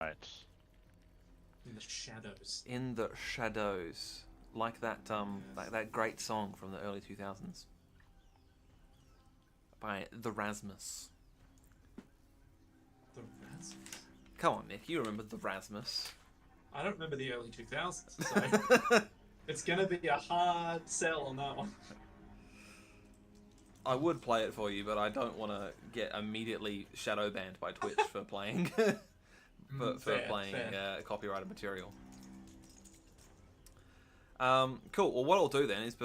In the shadows. In the shadows, like that like that great song from the early 2000s by the Rasmus. The Rasmus. Come on, Nick, you remember the Rasmus? I don't remember the early 2000s, so it's gonna be a hard sell on that one. I would play it for you, but I don't want to get immediately shadow banned by Twitch for playing for playing copyrighted material. Cool. Well, what I'll do then is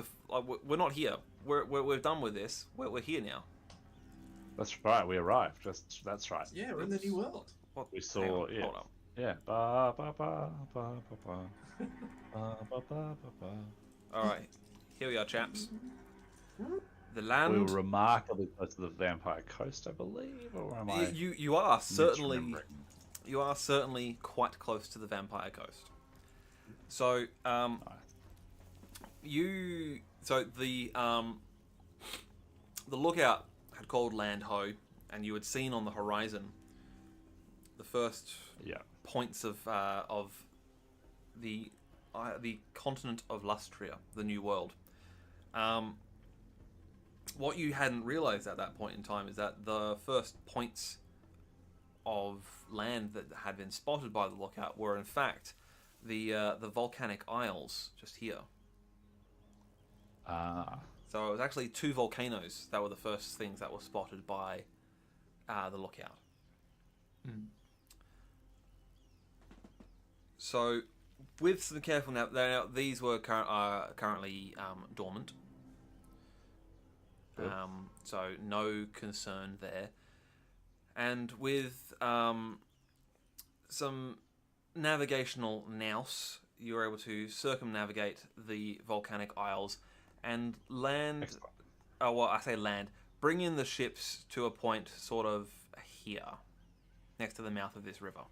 we're not here. We're done with this. We're here now. That's right. We arrived. That's right. Yeah, we're in the new world. What? We saw. On, Yeah. hold on. Yeah. Ba ba ba ba ba ba. Ba ba ba ba ba. All right. Here we are, chaps. The We land. were remarkably close to the Vampire Coast, I believe, or am I? You are certainly misremembering? quite close to the Vampire Coast. So Nice. The lookout had called land ho, and you had seen on the horizon the first Yeah. points of the continent of Lustria, the New World. What you hadn't realized at that point in time is that the first points of land that had been spotted by the lookout were in fact the volcanic isles just here. So it was actually 2 volcanoes that were the first things that were spotted by the lookout. Mm. So, with some careful now, these were currently dormant. Good. So no concern there. And with some navigational nous, you were able to circumnavigate the volcanic isles and land. Excellent. Oh, well, I say land. Bring in the ships to a point sort of here, next to the mouth of this river.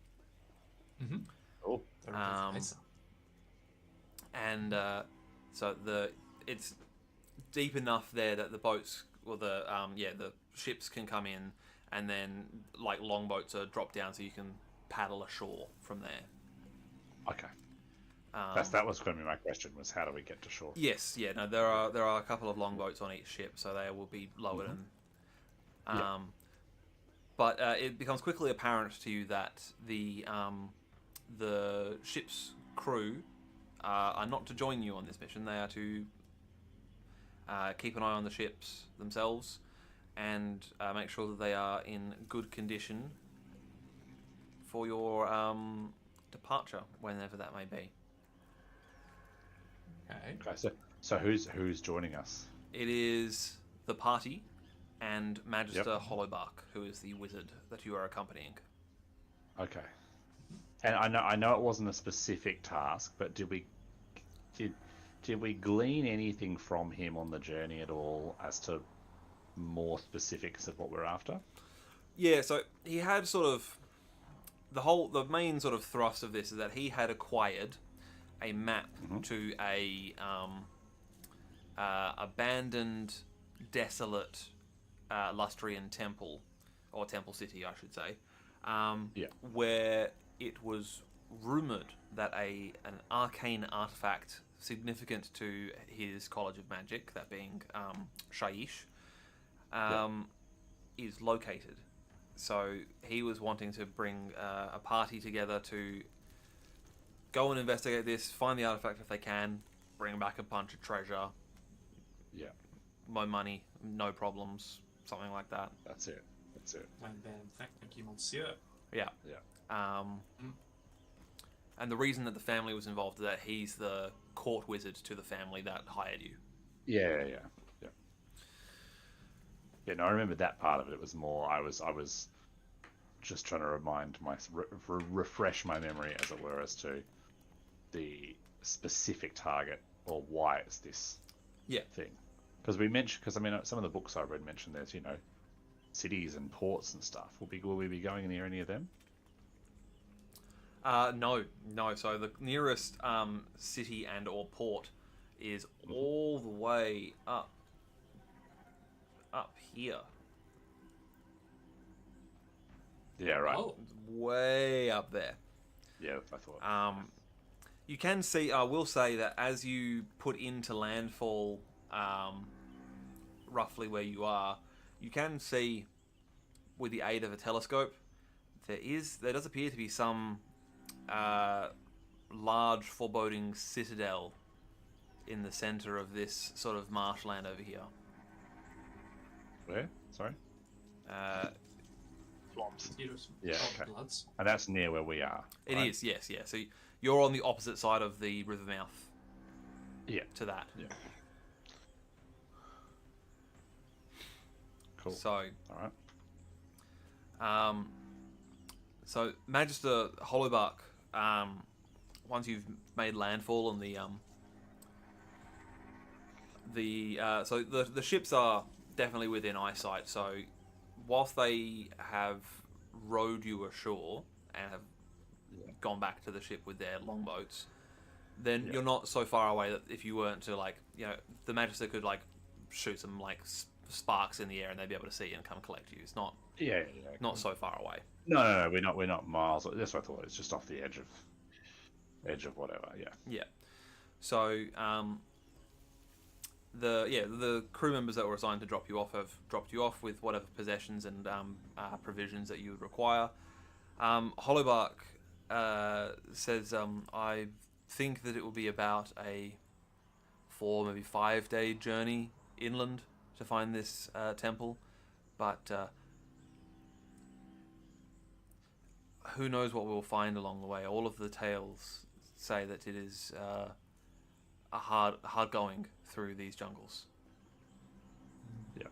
Mm-hmm. Cool. And so it's deep enough there that the boats or the ships can come in, and then like longboats are dropped down so you can paddle ashore from there. Okay. That was going to be my question: was how do we get to shore? Yes, yeah. No, there are a couple of longboats on each ship, so they will be lowered and. But it becomes quickly apparent to you that the ship's crew are not to join you on this mission. They are to keep an eye on the ships themselves and make sure that they are in good condition for your departure, whenever that may be. Okay. So who's joining us? It is the party and Magister Hollowbark, who is the wizard that you are accompanying. Okay. And I know it wasn't a specific task, but did we glean anything from him on the journey at all as to more specifics of what we're after? Yeah, so he had sort of the main sort of thrust of this is that he had acquired a map to a abandoned, desolate Lustrian temple, or temple city, I should say, where it was rumored that an arcane artifact significant to his College of Magic, that being Shaiish, is located. So he was wanting to bring a party together to go and investigate this, find the artifact if they can, bring back a bunch of treasure. Yeah. No money, no problems, something like that. That's it. And then thank you, Monsieur. Yeah. And the reason that the family was involved is that he's the court wizard to the family that hired you. Yeah. Yeah, no, I remember that part of it. It was more, I was just trying to refresh my memory, as it were, as to the specific target or why it's this thing. Because some of the books I read mentioned there's, cities and ports and stuff. Will we be going near any of them? No. So the nearest city and or port is all the way up here. Yeah, right. Oh. Way up there. Yeah, I thought. You can see. I will say that as you put into landfall, roughly where you are, you can see, with the aid of a telescope, there does appear to be some large foreboding citadel in the center of this sort of marshland over here. Where? Sorry? Swamps. Yeah, okay. Bloods. And that's near where we are. It right? is, yes, yeah. So you're on the opposite side of the river mouth. Yeah. To that. Yeah. Cool. So. All right. So Magister Hollowbark, once you've made landfall on so the ships are definitely within eyesight. So whilst they have rowed you ashore and have gone back to the ship with their longboats, then you're not so far away that if you weren't to the Magister could shoot some sparks in the air and they'd be able to see you and come collect you. It's not not so far away. No, we're not miles. That's what I thought. It's just off the edge of whatever. Yeah. Yeah. So the crew members that were assigned to drop you off have dropped you off with whatever possessions and provisions that you would require. Hollowbark says, I think that it will be about a 4, maybe 5 day journey inland to find this temple, but who knows what we'll find along the way. All of the tales say that it is a hard going through these jungles. Yeah.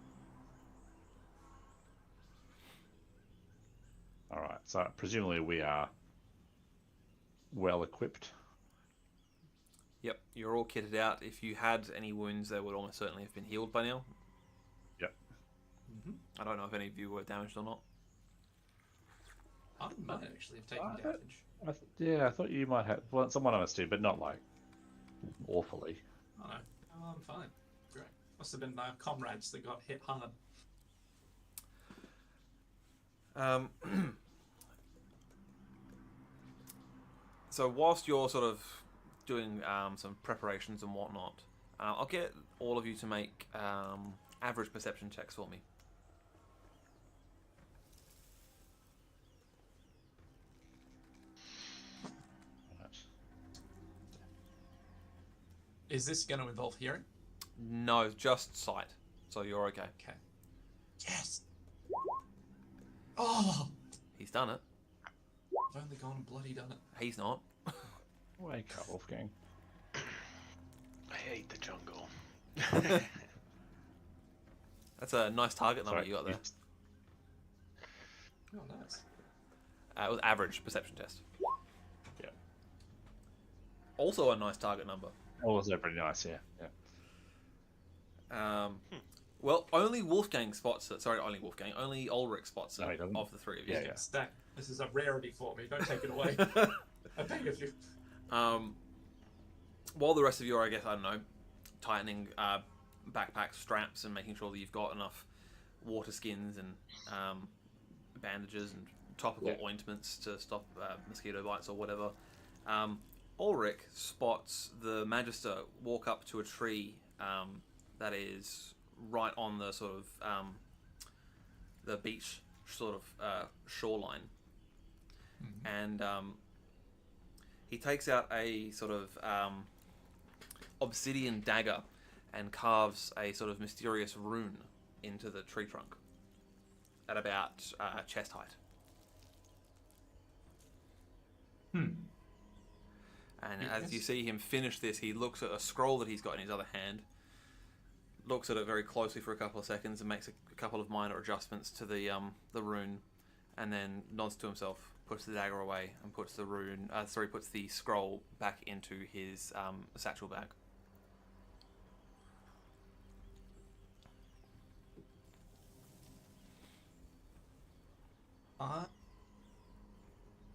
All right. So presumably we are well equipped. Yep, you're all kitted out. If you had any wounds, they would almost certainly have been healed by now. Yep. I don't know if any of you were damaged or not. I might actually have taken damage. I thought you might have. Well, someone of us did, but not awfully. Oh no, I'm fine. Great. Must have been my comrades that got hit hard. So whilst you're sort of doing some preparations and whatnot, I'll get all of you to make average perception checks for me. Is this going to involve hearing? No, just sight. So you're okay. Okay. Yes! Oh! He's done it. I've only gone and bloody done it. He's not. Wake up, Wolfgang. I hate the jungle. That's a nice target number you got there. Oh, nice. It was average perception test. Yeah. Also a nice target number. Also pretty nice, yeah. Well, only Wolfgang spots it. Sorry, only Wolfgang. Only Ulrich spots it of the three of you. Yeah. Stack. This is a rarity for me. Don't take it away. I beg of you. While the rest of you are, I guess, I don't know, tightening backpack straps and making sure that you've got enough water skins and bandages and topical ointments to stop mosquito bites or whatever, Ulrich spots the Magister walk up to a tree that is right on the sort of the beach sort of shoreline, and he takes out a sort of obsidian dagger and carves a sort of mysterious rune into the tree trunk at about chest height. And as you see him finish this, he looks at a scroll that he's got in his other hand, looks at it very closely for a couple of seconds and makes a couple of minor adjustments to the rune, and then nods to himself, puts the dagger away, and puts the puts the scroll back into his satchel bag.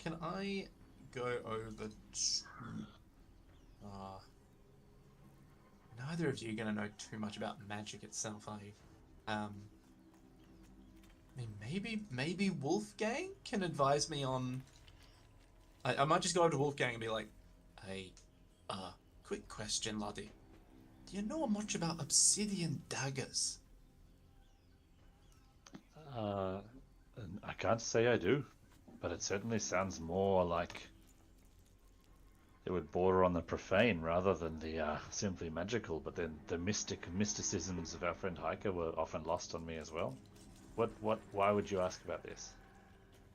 Can I go over neither of you are going to know too much about magic itself, are you? I mean, maybe Wolfgang can advise me on I might just go over to Wolfgang and be like, hey, quick question, laddie. Do you know much about obsidian daggers? Uh, I can't say I do, but it certainly sounds more like it would border on the profane rather than the simply magical. But then the mysticisms of our friend Hiker were often lost on me as well. Why would you ask about this?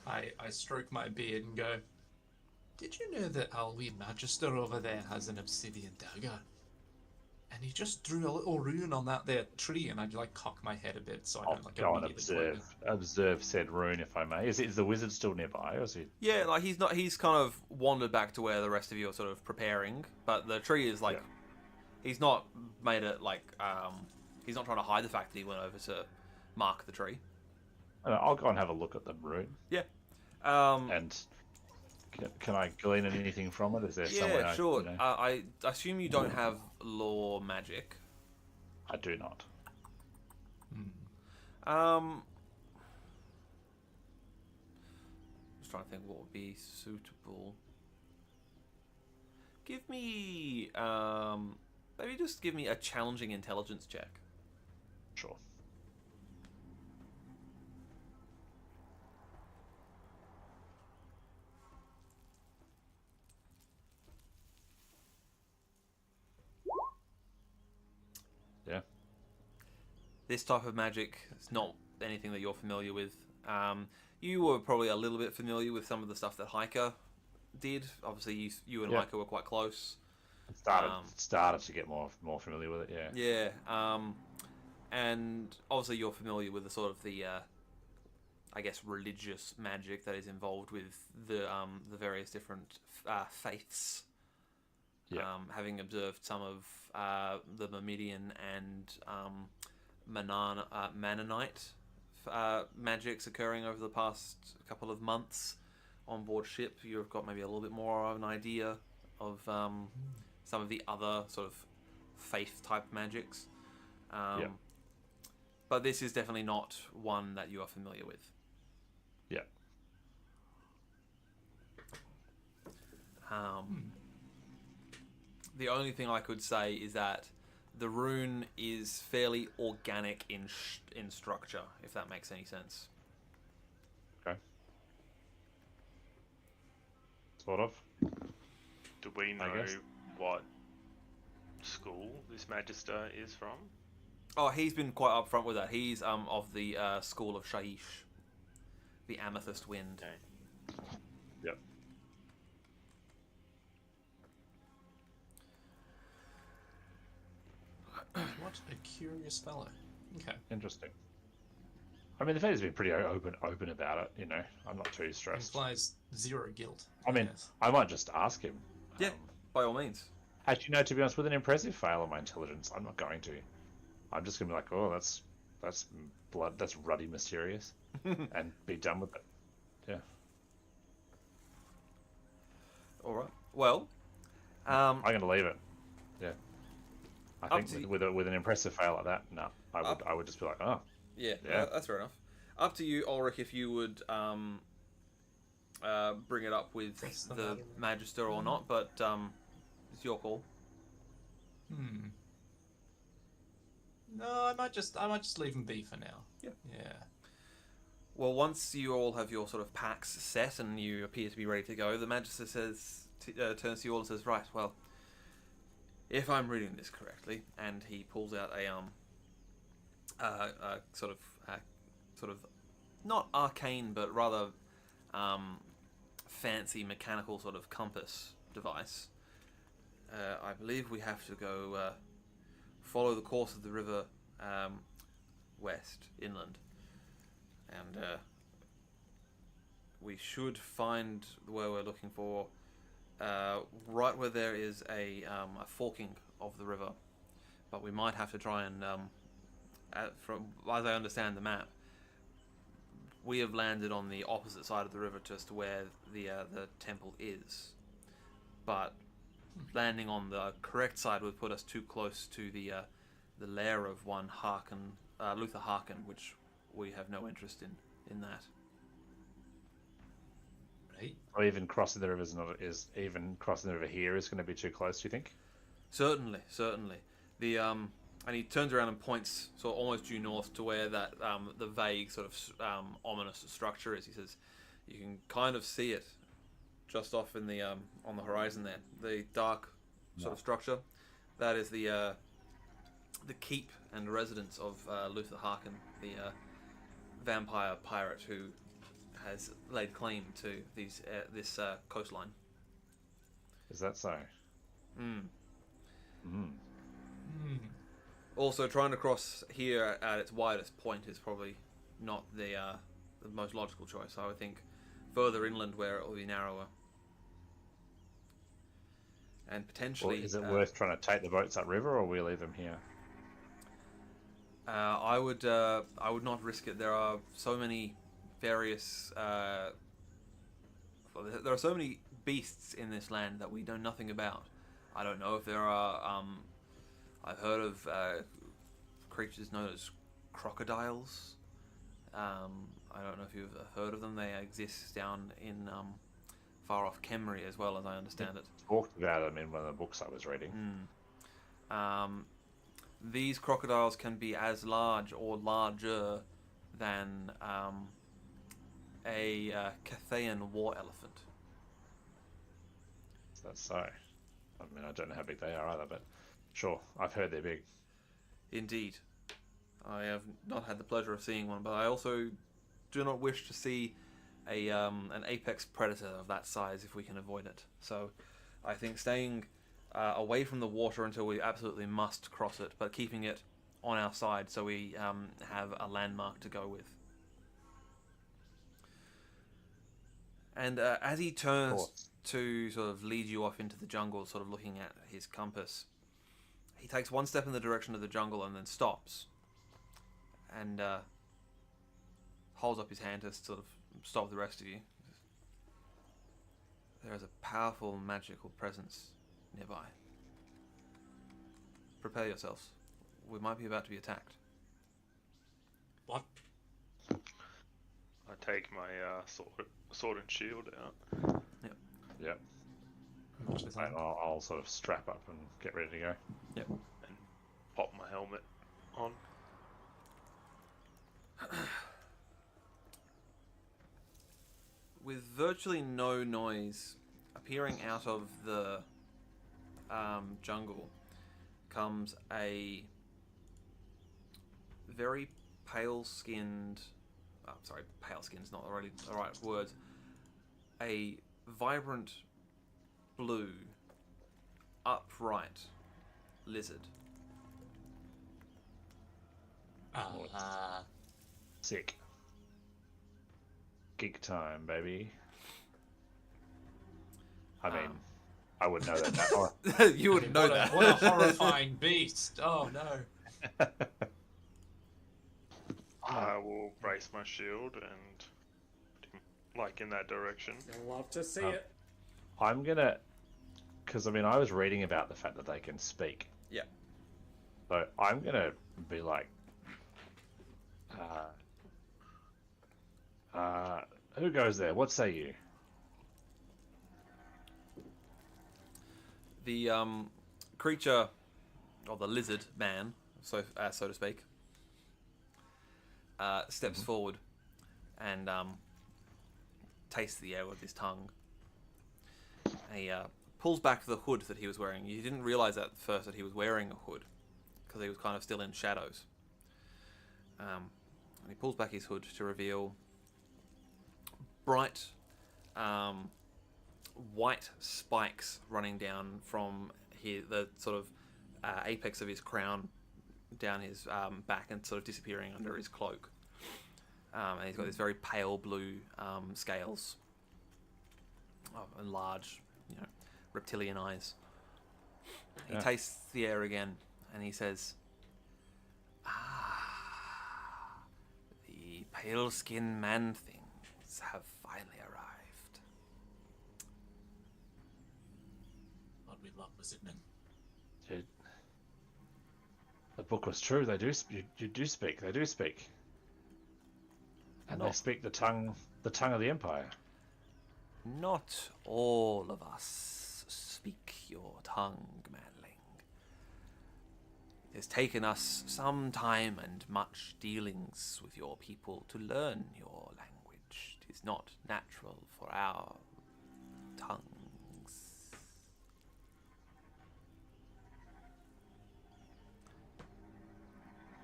I stroke my beard and go, did you know that our wee magister over there has an obsidian dagger? And he just drew a little rune on that there tree, and I'd like cock my head a bit so I I'll don't like go and immediately observe said rune if I may. Is the wizard still nearby, or is he? Yeah, like he's not. He's kind of wandered back to where the rest of you are sort of preparing, but the tree is like, he's not made it like, he's not trying to hide the fact that he went over to mark the tree. I'll go and have a look at the rune. Yeah. And can I glean anything from it? Is there somewhere? Yeah, sure. I assume you don't have law magic. I do not. Just trying to think what would be suitable. Give me, maybe just give me a challenging intelligence check. Sure. Yeah. This type of magic is not anything that you're familiar with. You were probably a little bit familiar with some of the stuff that Hiker did. Obviously, you and Hiker were quite close. Started to get more familiar with it. Yeah. Yeah. And obviously, you're familiar with the sort of the, I guess, religious magic that is involved with the various different faiths. Yeah. Having observed some of the Myrmidian and Mannonite magics occurring over the past couple of months on board ship, you've got maybe a little bit more of an idea of some of the other sort of faith type magics. But this is definitely not one that you are familiar with. Yeah. The only thing I could say is that the rune is fairly organic in structure, if that makes any sense. Okay. Sort of. Do we know guess. what school this magister is from? Oh, he's been quite upfront with that. He's of the school of Shaish, the Amethyst Wind. Okay. Yep. What a curious fellow. Okay. Interesting. I mean, the fact has been pretty open about it. You know, I'm not too stressed. Implies zero guilt. I mean, guess. I might just ask him. Yeah, by all means. Actually, no. To be honest, with an impressive fail on my intelligence, I'm not going to. I'm just gonna be like, oh, that's blood. That's ruddy mysterious, and be done with it. Yeah. All right. Well, I'm gonna leave it. Yeah. I Up think to with an impressive fail like that, no, I would just be like, oh, yeah, Yeah. that's fair enough. Up to you, Ulrich, if you would bring it up with Press the the button. Magister or not, but it's your call. No, I might just leave him be for now. Yeah. Yeah. Well, once you all have your sort of packs set and you appear to be ready to go, the Magister says, turns to you all and says, right, well, if I'm reading this correctly, and he pulls out a sort of not arcane, but rather fancy mechanical sort of compass device. I believe we have to go follow the course of the river west, inland, and we should find where we're looking for. Right where there is a forking of the river, but we might have to try and, from as I understand the map, we have landed on the opposite side of the river just to where the temple is. But landing on the correct side would put us too close to the lair of one Luther Harkin, which we have no interest in that. mate. Or even crossing the river even crossing the river here is going to be too close. Do you think? Certainly, certainly. The and he turns around and points sort of almost due north to where that the vague sort of ominous structure is. He says, "You can kind of see it just off in the on the horizon there. The dark sort of structure. That is the keep and residence of Luther Harkin, the vampire pirate who has laid claim to this coastline." Is that so? Mm. Mm. Also, trying to cross here at its widest point is probably not the most logical choice. I would think further inland where it will be narrower. And potentially... Well, is it worth trying to take the boats upriver, or we leave them here? I would not risk it. There are so many various... there are so many beasts in this land that we know nothing about. I don't know if there are... I've heard of creatures known as crocodiles. I don't know if you've heard of them. They exist down in far off Kemri as well, as I understand it. Talked about them in one of the books I was reading. These crocodiles can be as large or larger than a Cathayan war elephant. That's so. I mean, I don't know how big they are either, but sure, I've heard they're big. Indeed. I have not had the pleasure of seeing one, but I also do not wish to see an apex predator of that size if we can avoid it. So I think staying away from the water until we absolutely must cross it, but keeping it on our side so we have a landmark to go with. And as he turns to sort of lead you off into the jungle, sort of looking at his compass, he takes one step in the direction of the jungle and then stops and holds up his hand to sort of stop the rest of you. There is a powerful magical presence nearby. Prepare yourselves. We might be about to be attacked. What? I take my sword and shield out. Yep. I'll sort of strap up and get ready to go. Yep. And pop my helmet on. With virtually no noise appearing out of the jungle comes a very pale-skinned... Oh, sorry, pale-skinned's not really the right words. A vibrant blue, upright lizard. Sick. Geek time, baby. I mean, I wouldn't know that. You wouldn't know that. What a horrifying beast! Oh no. I will brace my shield and like in that direction. You'll love to see it. I'm gonna, because I mean, I was reading about the fact that they can speak. Yeah. So I'm gonna be like, who goes there? What say you? The creature, or the lizard man, so to speak, steps forward and tastes the air with his tongue. And he pulls back the hood that he was wearing. You didn't realize at first that he was wearing a hood because he was kind of still in shadows. And he pulls back his hood to reveal bright white spikes running down from the sort of apex of his crown down his back and sort of disappearing under his cloak. And he's got this very pale blue scales and large, reptilian eyes. He tastes the air again and he says, the pale-skinned man things have finally arrived. God, we love wizard men. Dude, the book was true. They do. You do speak. They do speak. And they speak the tongue of the Empire. Not all of us speak your tongue, manling. It has taken us some time and much dealings with your people to learn your language. It is not natural for our tongues.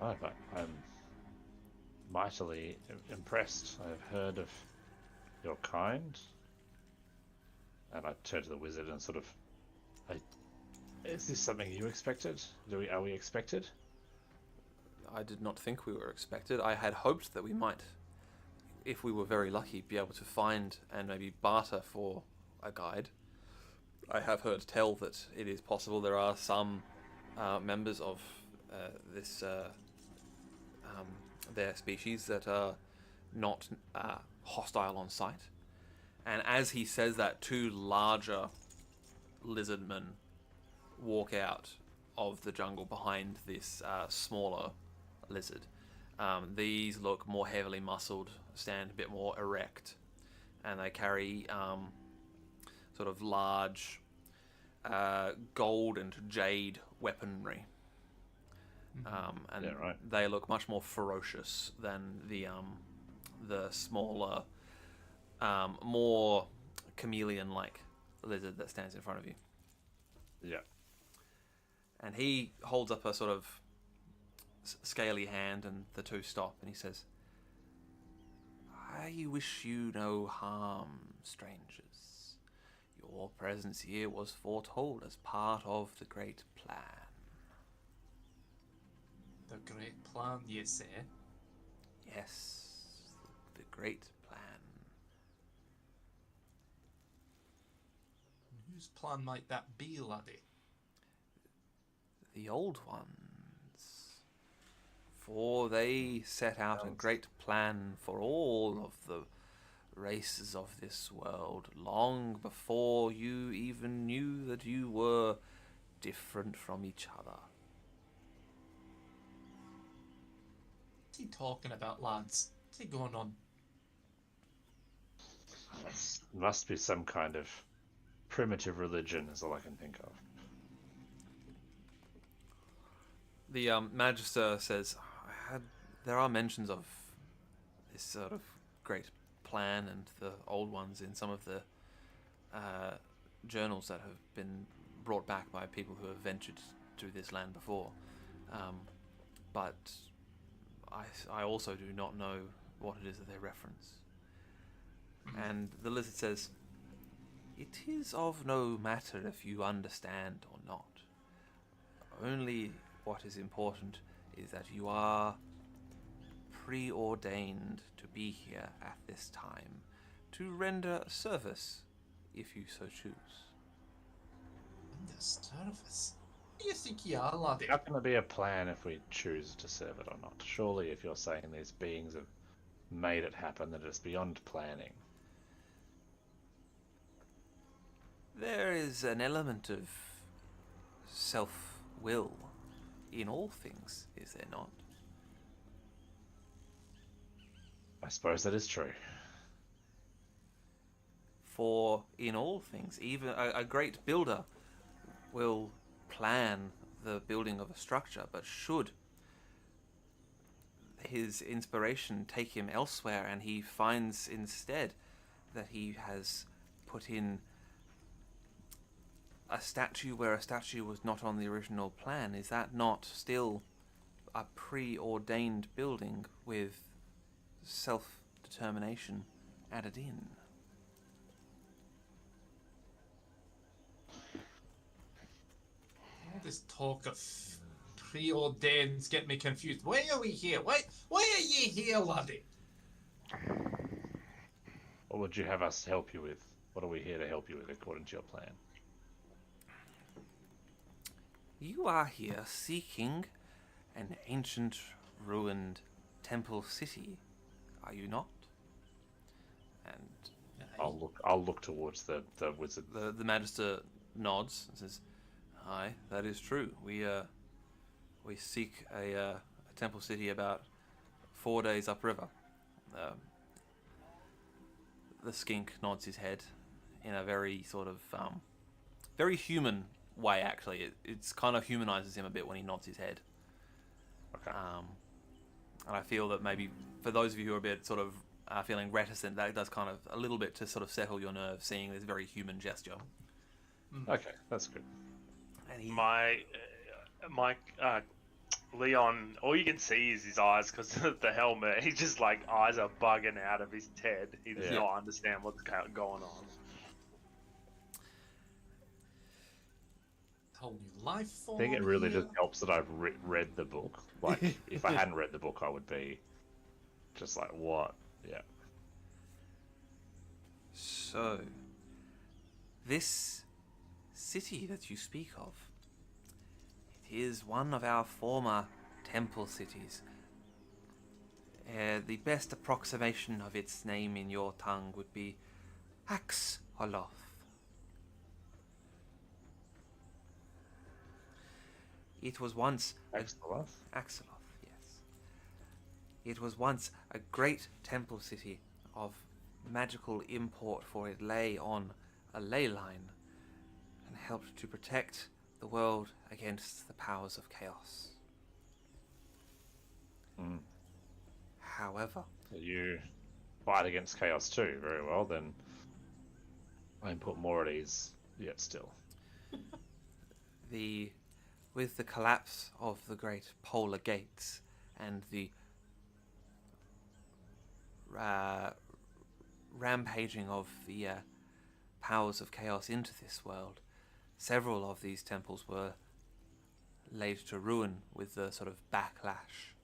Oh, but I'm mightily impressed. I've heard of your kind. And I turn to the wizard and sort of, is this something you expected? Are we expected? I did not think we were expected. I had hoped that we might, if we were very lucky, be able to find and maybe barter for a guide. I have heard tell that it is possible there are some members of this their species that are not hostile on sight. And as he says that, two larger lizardmen walk out of the jungle behind this smaller lizard. These look more heavily muscled, stand a bit more erect, and they carry sort of large gold and jade weaponry. And Yeah, right. they look much more ferocious than the smaller, more chameleon-like lizard that stands in front of you. Yeah. And he holds up a sort of scaly hand, and the two stop, and he says, "I wish you no harm, strangers. Your presence here was foretold as part of the great plan." The great plan, you say? Yes, the great plan. Whose plan might that be, laddie? The old ones. For they set out a great plan for all of the races of this world long before you even knew that you were different from each other. What's he talking about, lads? What's he going on? Must be some kind of primitive religion, is all I can think of. The Magister says, there are mentions of this sort of great plan and the old ones in some of the journals that have been brought back by people who have ventured to this land before. But I also do not know what it is that they reference. And the lizard says, "It is of no matter if you understand or not. Only what is important is that you are preordained to be here at this time to render service if you so choose." In the service? What do you think you are, laddie? How can there be a plan if we choose to serve it or not? Surely, if you're saying these beings have made it happen, that it's beyond planning. There is an element of self-will in all things, is there not? I suppose that is true. For in all things, even a great builder will plan the building of a structure, but should his inspiration take him elsewhere and he finds instead that he has put in a statue where a statue was not on the original plan, is that not still a preordained building with self-determination added in? All this talk of preordained get me confused. Why are we here? Why are you here, laddie? What would you have us help you with? What are we here to help you with according to your plan? You are here seeking an ancient, ruined temple city, are you not? And I'll look towards the wizard. the Magister nods and says, "Aye, that is true. We seek a temple city about 4 days upriver." The skink nods his head in a very sort of very human way. Actually, it's kind of humanizes him a bit when he nods his head. Okay. And I feel that maybe for those of you who are a bit sort of feeling reticent, that does kind of a little bit to sort of settle your nerves, seeing this very human gesture. Okay, that's good. And he, My Leon, all you can see is his eyes because of the helmet. He's just like eyes are bugging out of his head. He does not understand what's going on. Whole new life form. I think it really here. just helps that I've read the book. Like, if I hadn't read the book, I would be just like, what? Yeah. So, this city that you speak of, it is one of our former temple cities. The best approximation of its name in your tongue would be Axoloth. It was once Axoloth? Axoloth, yes. It was once a great temple city of magical import, for it lay on a ley line and helped to protect the world against the powers of chaos. Mm. However, You fight against chaos too, very well, then I can put more at ease yet still. with the collapse of the great polar gates and the rampaging of the powers of chaos into this world, several of these temples were laid to ruin with the sort of backlash.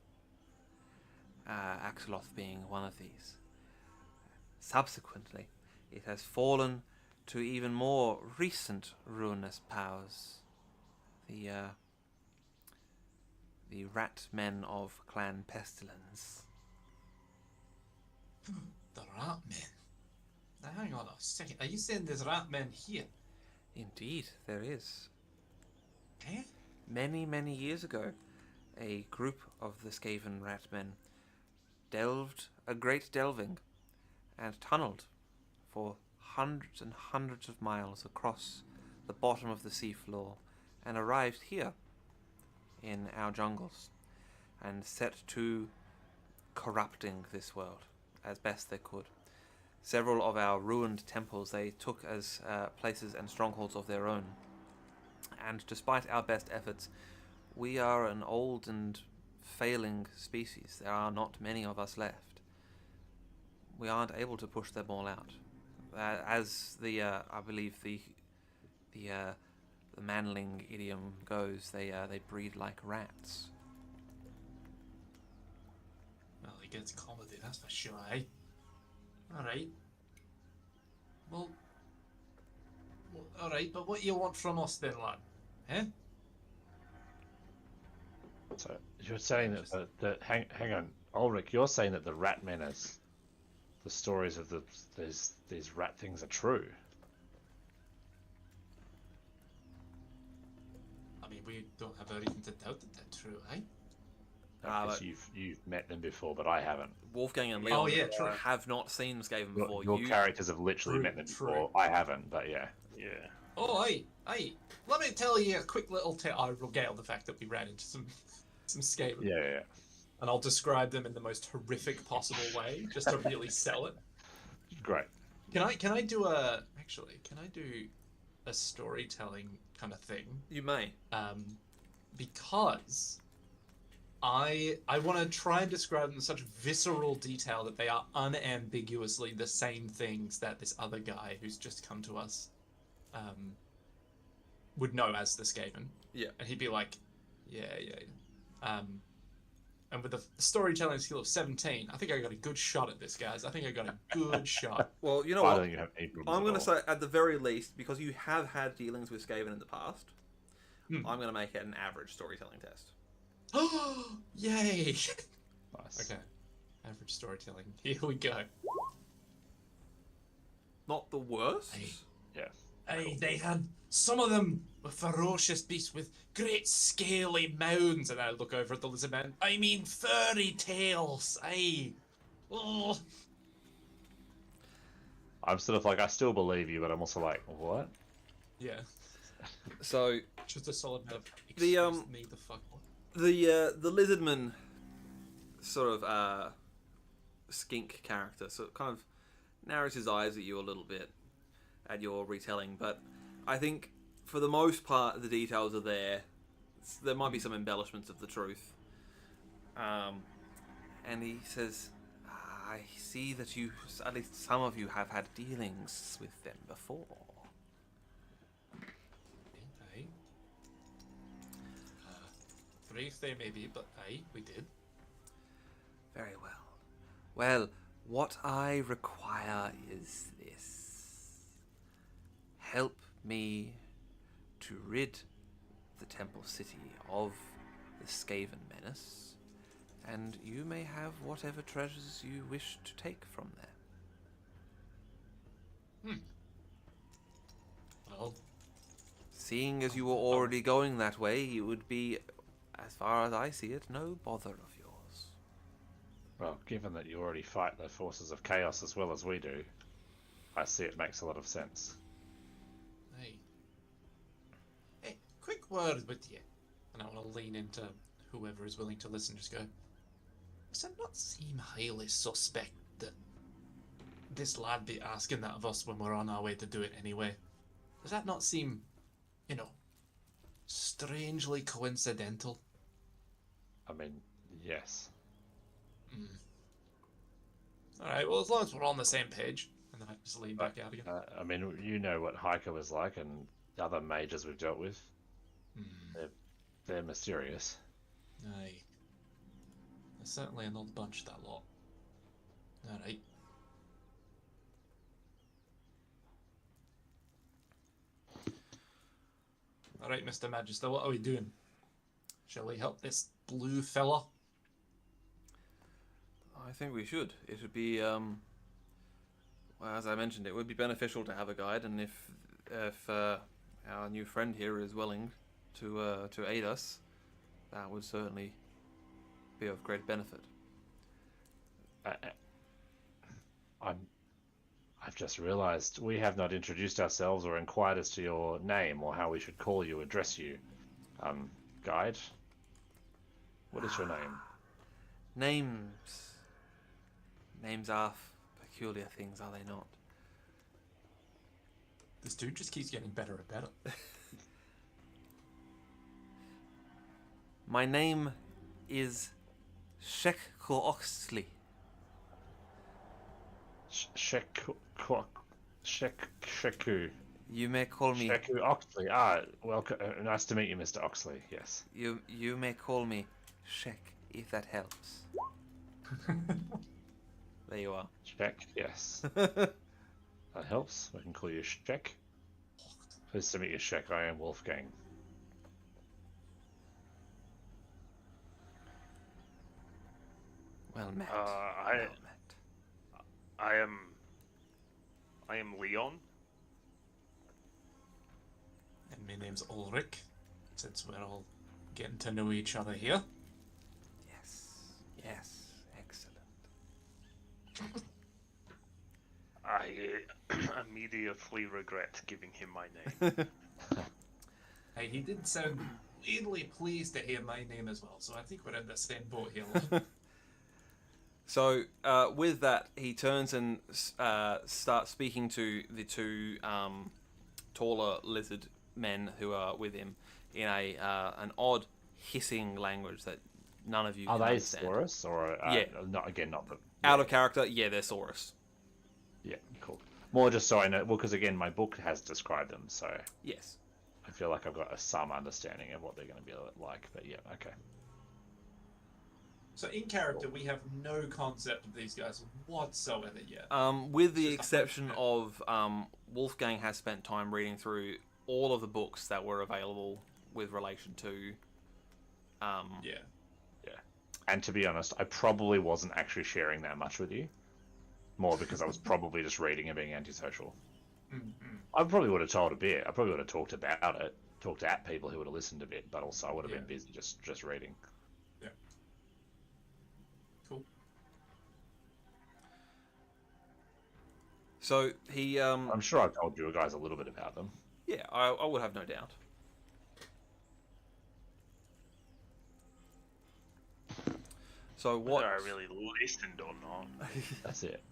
Axoloth being one of these. Subsequently, it has fallen to even more recent ruinous powers. The rat men of Clan Pestilence. The rat men. Now, hang on a second. Are you saying there's rat men here? Indeed, there is. Eh? Many, many years ago, a group of the Skaven rat men delved a great delving and tunneled for hundreds and hundreds of miles across the bottom of the seafloor and arrived here in our jungles and set to corrupting this world as best they could. Several of our ruined temples they took as places and strongholds of their own. And despite our best efforts, we are an old and failing species. There are not many of us left. We aren't able to push them all out. As I believe the Manling idiom goes, they breed like rats. Well, he gets comedy, that's for sure, eh? Alright. Well, alright, but what do you want from us then, lad? Eh? So you're saying that hang on, Ulrich, you're saying that the rat men is the stories of these rat things are true. I mean, we don't have any reason to doubt that they're true, eh? Because you've met them before, but I haven't. Wolfgang and Leon true. have not seen Skaven before. Your characters have literally met them before. I haven't, but yeah. Yeah. Oh, hey, let me tell you a quick little tale. I'll regale the fact that we ran into some Skaven. Yeah. And I'll describe them in the most horrific possible way, just to really sell it. Great. Can I do a storytelling kind of thing? You may. Because I want to try and describe them in such visceral detail that they are unambiguously the same things that this other guy who's just come to us would know as the Skaven. Yeah. And he'd be like, yeah. And with a storytelling skill of 17, I think I got a good shot at this, guys. I think I got a good shot. Well, you know I what? don't think you have any problems I'm going to at all. say, at the very least, because you have had dealings with Skaven in the past, I'm going to make it an average storytelling test. Oh, yay! Nice. Okay, average storytelling. Here we go. Not the worst. Hey. Yeah. Hey, they had some of them were ferocious beasts with great scaly mounds, and I look over at the lizard man. I mean, furry tails. Hey, oh. I'm sort of like, I still believe you, but I'm also like, what? Yeah. So Just a solid bit of The, excuse me the fuck up. the lizardman sort of skink character, so it kind of narrows his eyes at you a little bit at your retelling, but I think for the most part the details are there. There might be some embellishments of the truth. And he says, I see that you, at least some of you, have had dealings with them before. Aye. Brief they may be, but aye, we did. Very well. Well, what I require is this. Help me to rid the Temple City of the Skaven menace, and you may have whatever treasures you wish to take from there. Well, Seeing as you were already going that way, it would be, as far as I see it, no bother of yours. Well, given that you already fight the forces of chaos as well as we do, I see it makes a lot of sense. aye. Hey, quick word with you. And I want to lean into whoever is willing to listen, just go, does it not seem highly suspect that this lad be asking that of us when we're on our way to do it anyway? Does that not seem, strangely coincidental? I mean, yes. Alright, well, as long as we're on the same page. And then I just lean back out again. I mean, you know what Hiker was like and the other mages we've dealt with. They're mysterious. Aye. There's certainly an old bunch, that lot. Alright. Alright, Mr. Magister, what are we doing? Shall we help this blue fella? I think we should. It would be, well, as I mentioned, it would be beneficial to have a guide, and if our new friend here is willing to aid us, that would certainly be of great benefit. I've just realized we have not introduced ourselves or inquired as to your name or how we should call you, address you. Guide? What is your name? Names are peculiar things, are they not? This dude just keeps getting better and better. My name is Sheku. Sheku. You may call me. Sheku Oxley. Welcome. Nice to meet you, Mr. Oxley. Yes. You may call me Shek, if that helps. There you are. Shek. Yes. That helps. We can call you Shek. Pleased to meet you, Shek. I am Wolfgang. Well met. I am Leon. And my name's Ulrich, since we're all getting to know each other here. Yes, excellent. I immediately regret giving him my name. Hey, he did sound weirdly pleased to hear my name as well, so I think we're in the same boat here, lad. So, with that, he turns and starts speaking to the two taller lizard men who are with him in an odd hissing language that none of you Are can they understand. Saurus or Yeah. not the Out of character, yeah, they're Saurus. Yeah, cool. More just so I know, well, because again, my book has described them, so Yes. I feel like I've got some understanding of what they're going to be like. But yeah, okay. So in character, we have no concept of these guys whatsoever yet. With the Just exception like- of Wolfgang has spent time reading through all of the books that were available with relation to. Yeah. And to be honest, I probably wasn't actually sharing that much with you. More because I was probably just reading and being antisocial. I probably would have told a bit. I probably would have talked about it, talked at people who would have listened a bit, but also I would have been busy just reading. Yeah. Cool. So he I'm sure I told you guys a little bit about them. yeah, I would have no doubt. So what? Whether I really listened or not. That's it.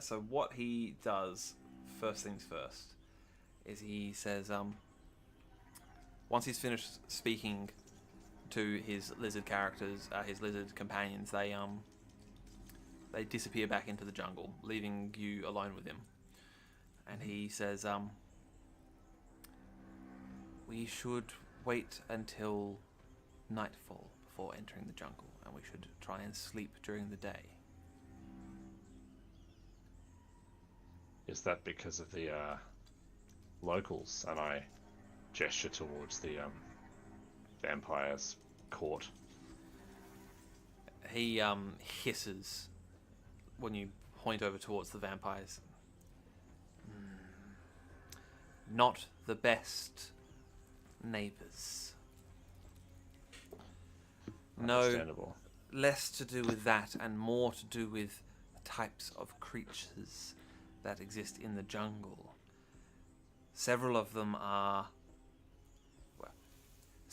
So what he does, first things first, is he says, once he's finished speaking to his lizard characters, his lizard companions, they disappear back into the jungle, leaving you alone with him. And he says, we should wait until nightfall before entering the jungle, and we should try and sleep during the day. Is that because of the locals? And I gesture towards the vampire's court. He hisses when you point over towards the vampires. Not the best neighbours. No, Understandable. less to do with that and more to do with the types of creatures that exist in the jungle. Several of them are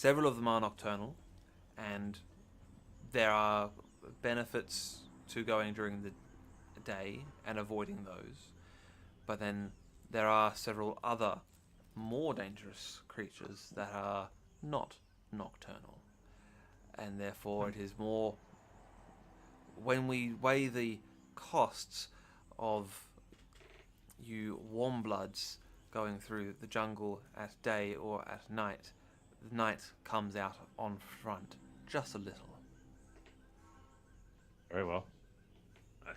nocturnal, and there are benefits to going during the day and avoiding those. But then there are several other more dangerous creatures that are not nocturnal. And therefore it is more, when we weigh the costs of you warm bloods going through the jungle at day or at night, the night comes out on front just a little. Very well.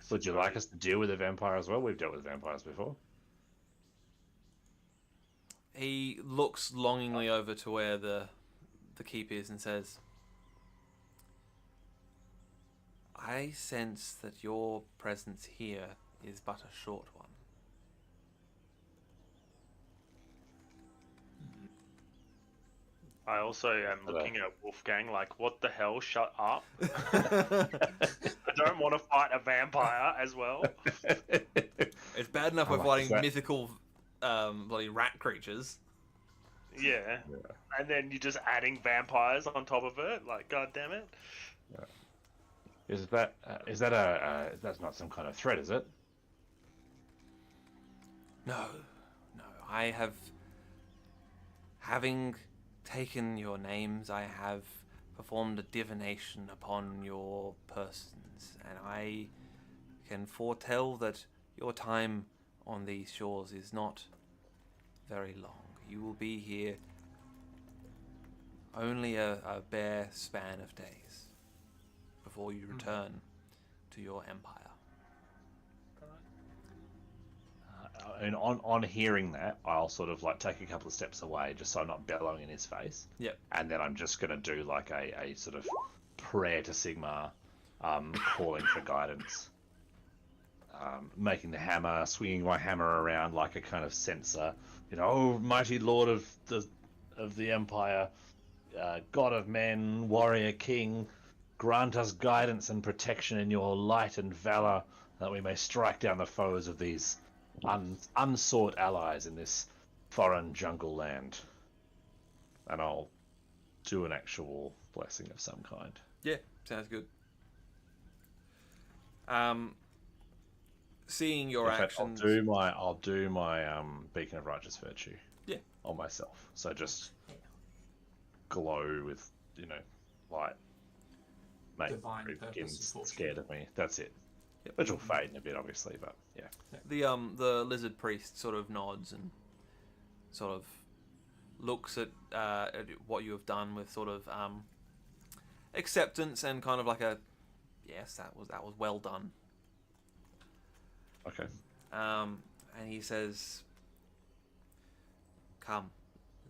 Would you like us to deal with a vampire as well? We've dealt with vampires before. He looks longingly over to where the keep is and says, I sense that your presence here is but a short one. I also am looking at Wolfgang like, what the hell? Shut up. I don't want to fight a vampire as well. It's bad enough we're fighting mythical bloody rat creatures. Yeah. And then you're just adding vampires on top of it. Like, god damn it. Yeah. That's not some kind of threat, is it? No. I have, having taken your names, I have performed a divination upon your persons, and I can foretell that your time on these shores is not very long. You will be here only a bare span of days before you return to your empire. And on hearing that, I'll sort of like take a couple of steps away just so I'm not bellowing in his face. Yep. And then I'm just going to do like a sort of prayer to Sigmar, calling for guidance. Making the hammer, swinging my hammer around like a kind of censer. You know, oh, mighty lord of the empire, god of men, warrior king, grant us guidance and protection in your light and valor, that we may strike down the foes of these unsought allies in this foreign jungle land. And I'll do an actual blessing of some kind. Yeah, sounds good. Seeing your actions, I'll do my beacon of righteous virtue. Yeah. On myself. So just glow with, light. Make Divine Ripkin's purpose. scared of me. That's it. Yep. Which will fade in a bit, obviously, but yeah. the lizard priest sort of nods and sort of looks at what you have done with sort of acceptance and kind of like a yes, that was well done. Okay. And he says, "Come,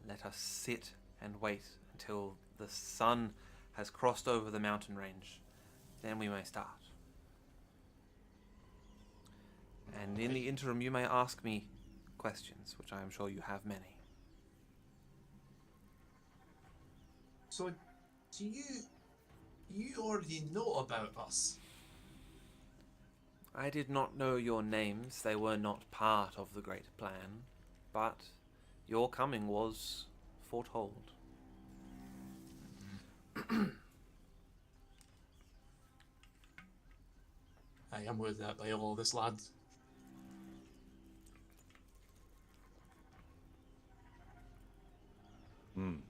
let us sit and wait until the sun has crossed over the mountain range. Then we may start. And in the interim, you may ask me questions, which I am sure you have many." So, do you already know about us? I did not know your names. They were not part of the great plan, but your coming was foretold. I am with that by all this, lads. I'm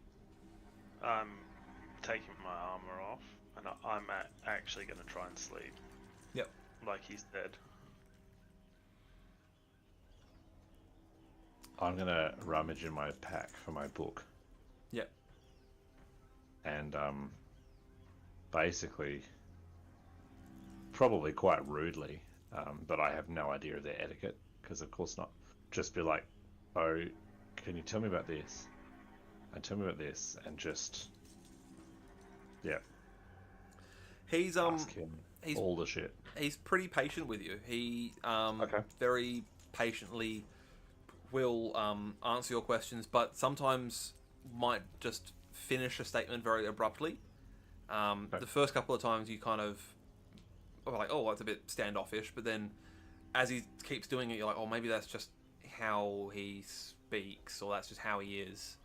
taking my armor off, and I'm actually going to try and sleep. Yep. Like he's dead. I'm gonna rummage in my pack for my book. Yep. And basically, probably quite rudely, but I have no idea of their etiquette, because of course not. Just be like, oh, can you tell me about this? And tell me about this, and just, yeah, He's ask him he's all the shit. he's pretty patient with you. He Okay. very patiently will answer your questions, but sometimes might just finish a statement very abruptly. The first couple of times you kind of are like, oh, that's a bit standoffish, but then as he keeps doing it, you're like, oh, maybe that's just how he speaks, or that's just how he is,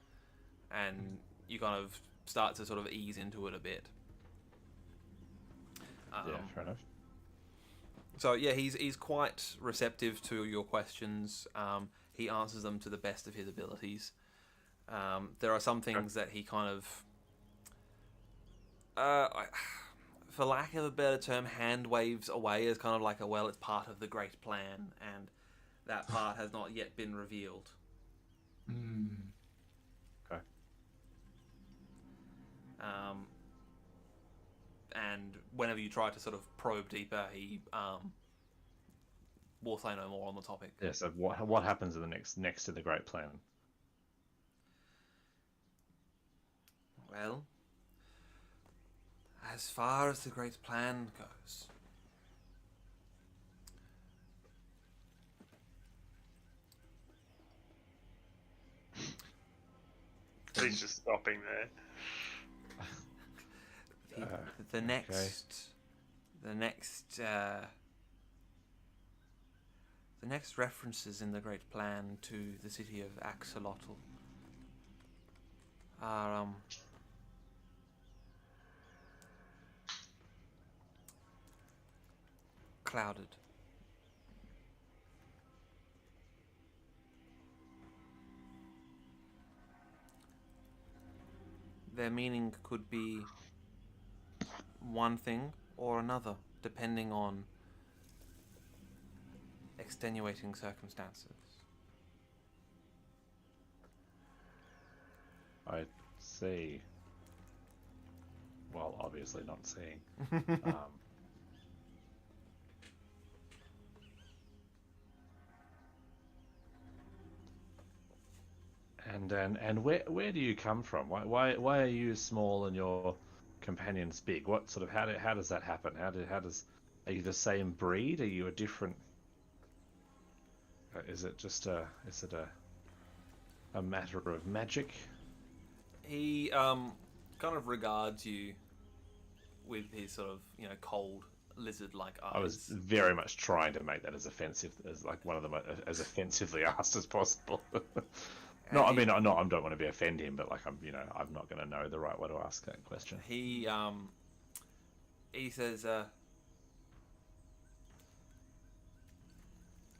and you kind of start to sort of ease into it a bit. Yeah, fair enough. So yeah, he's quite receptive to your questions. He answers them to the best of his abilities. There are some things that he kind of, for lack of a better term, hand waves away as kind of like well, it's part of the great plan, and that part has not yet been revealed. Okay. And whenever you try to sort of probe deeper, he will say no more on the topic. Yeah. So what happens in the next to the great plan? Well, as far as the great plan goes, He's just stopping there. the next references in the great plan to the city of Axolotl are clouded. Their meaning could be one thing or another, depending on extenuating circumstances. I see. Well, obviously not seeing. And where do you come from? Why are you small and your companions big? What sort of how does that happen? Are you the same breed? Are you a different? Is it a matter of magic? He kind of regards you with his sort of cold lizard-like eyes. I was very much trying to make that as offensive as like one of them as offensively asked as possible. No, I mean, I don't want to be offend him, but like I'm not going to know the right way to ask that question. He says,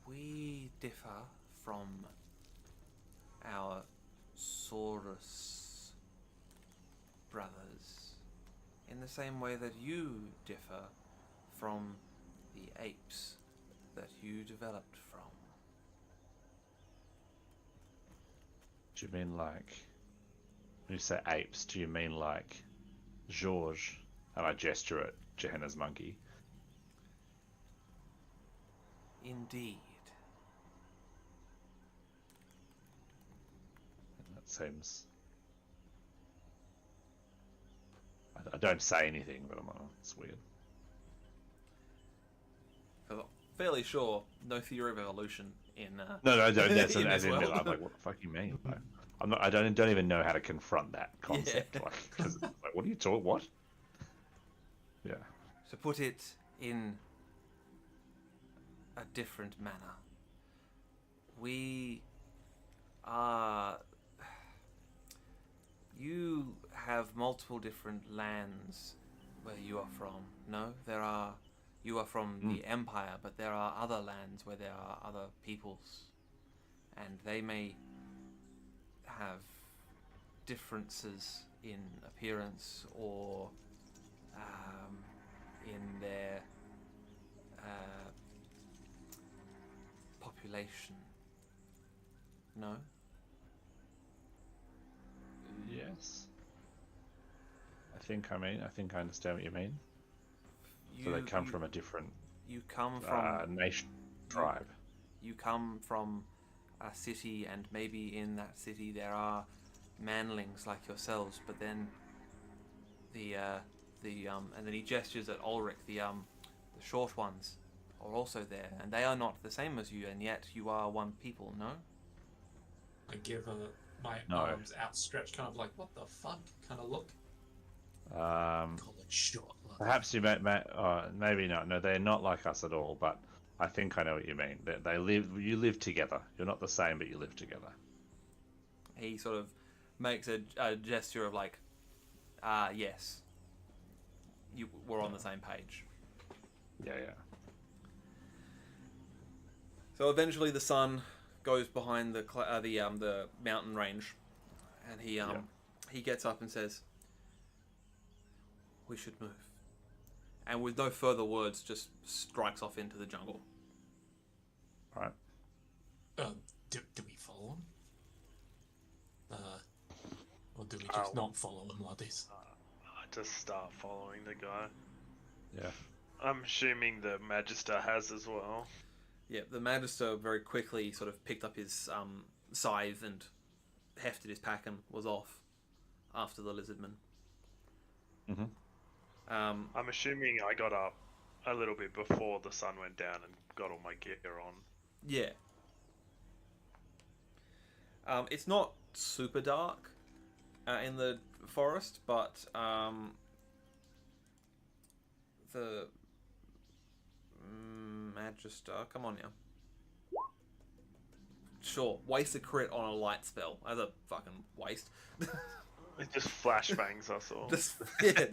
we differ from our Saurus brothers in the same way that you differ from the apes that you developed from. Do you mean like, when you say apes, do you mean like George? And I gesture at Gehenna's monkey. Indeed. That seems... I don't say anything, but I'm like, oh, it's weird. I'm fairly sure no theory of evolution in No, that's in as this in world. I'm like, what the fuck you mean? Like, I don't even know how to confront that concept. Yeah. Like, 'cause, like, what are you talking? What? Yeah. To put it in a different manner. We are... You have multiple different lands where you are from. No, you are from the Empire, but there are other lands where there are other peoples, and they may have differences in appearance or in their population. No? Yes. I think I understand what you mean. So they come from a different You come from nation, tribe. You come from a city, and maybe in that city there are manlings like yourselves, but then and then he gestures at Ulrich, the short ones are also there, and they are not the same as you, and yet you are one people, no? I give my No. arms outstretched, kind of like, what the fuck kind of look. Call it short. Perhaps you maybe not. No, they're not like us at all. But I think I know what you mean. You live together. You're not the same, but you live together. He sort of makes a gesture of like, yes, we're on the same page. Yeah. So eventually the sun goes behind the mountain range, and he gets up and says, "We should move." And with no further words, just strikes off into the jungle. All right. Do we follow him? Or do we just not follow him, laddies? I just start following the guy. Yeah. I'm assuming the Magister has as well. Yeah, the Magister very quickly sort of picked up his scythe and hefted his pack and was off after the lizardman. Mm-hmm. I'm assuming I got up a little bit before the sun went down and got all my gear on. Yeah. It's not super dark in the forest, but the Magister, come on now. Sure, waste a crit on a light spell. As a fucking waste. It just flashbangs us all. Just, yeah.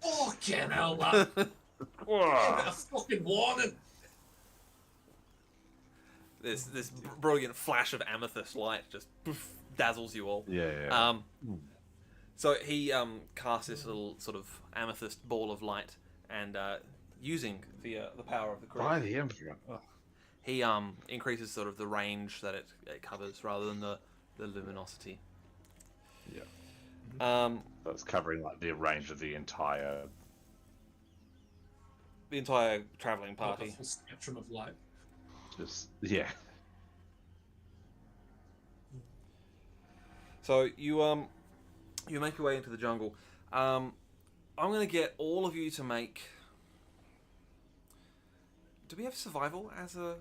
Fucking hell, man! Whoa. A fucking warning! This brilliant flash of amethyst light just dazzles you all. Yeah. So he casts this little sort of amethyst ball of light, and using the power of the crit, By the Emperor. Oh. he increases sort of the range that it covers rather than the luminosity. Yeah. That's covering like the range of the entire traveling party. The full spectrum of light. Just yeah. So you make your way into the jungle. I'm gonna get all of you to make. Do we have survival as a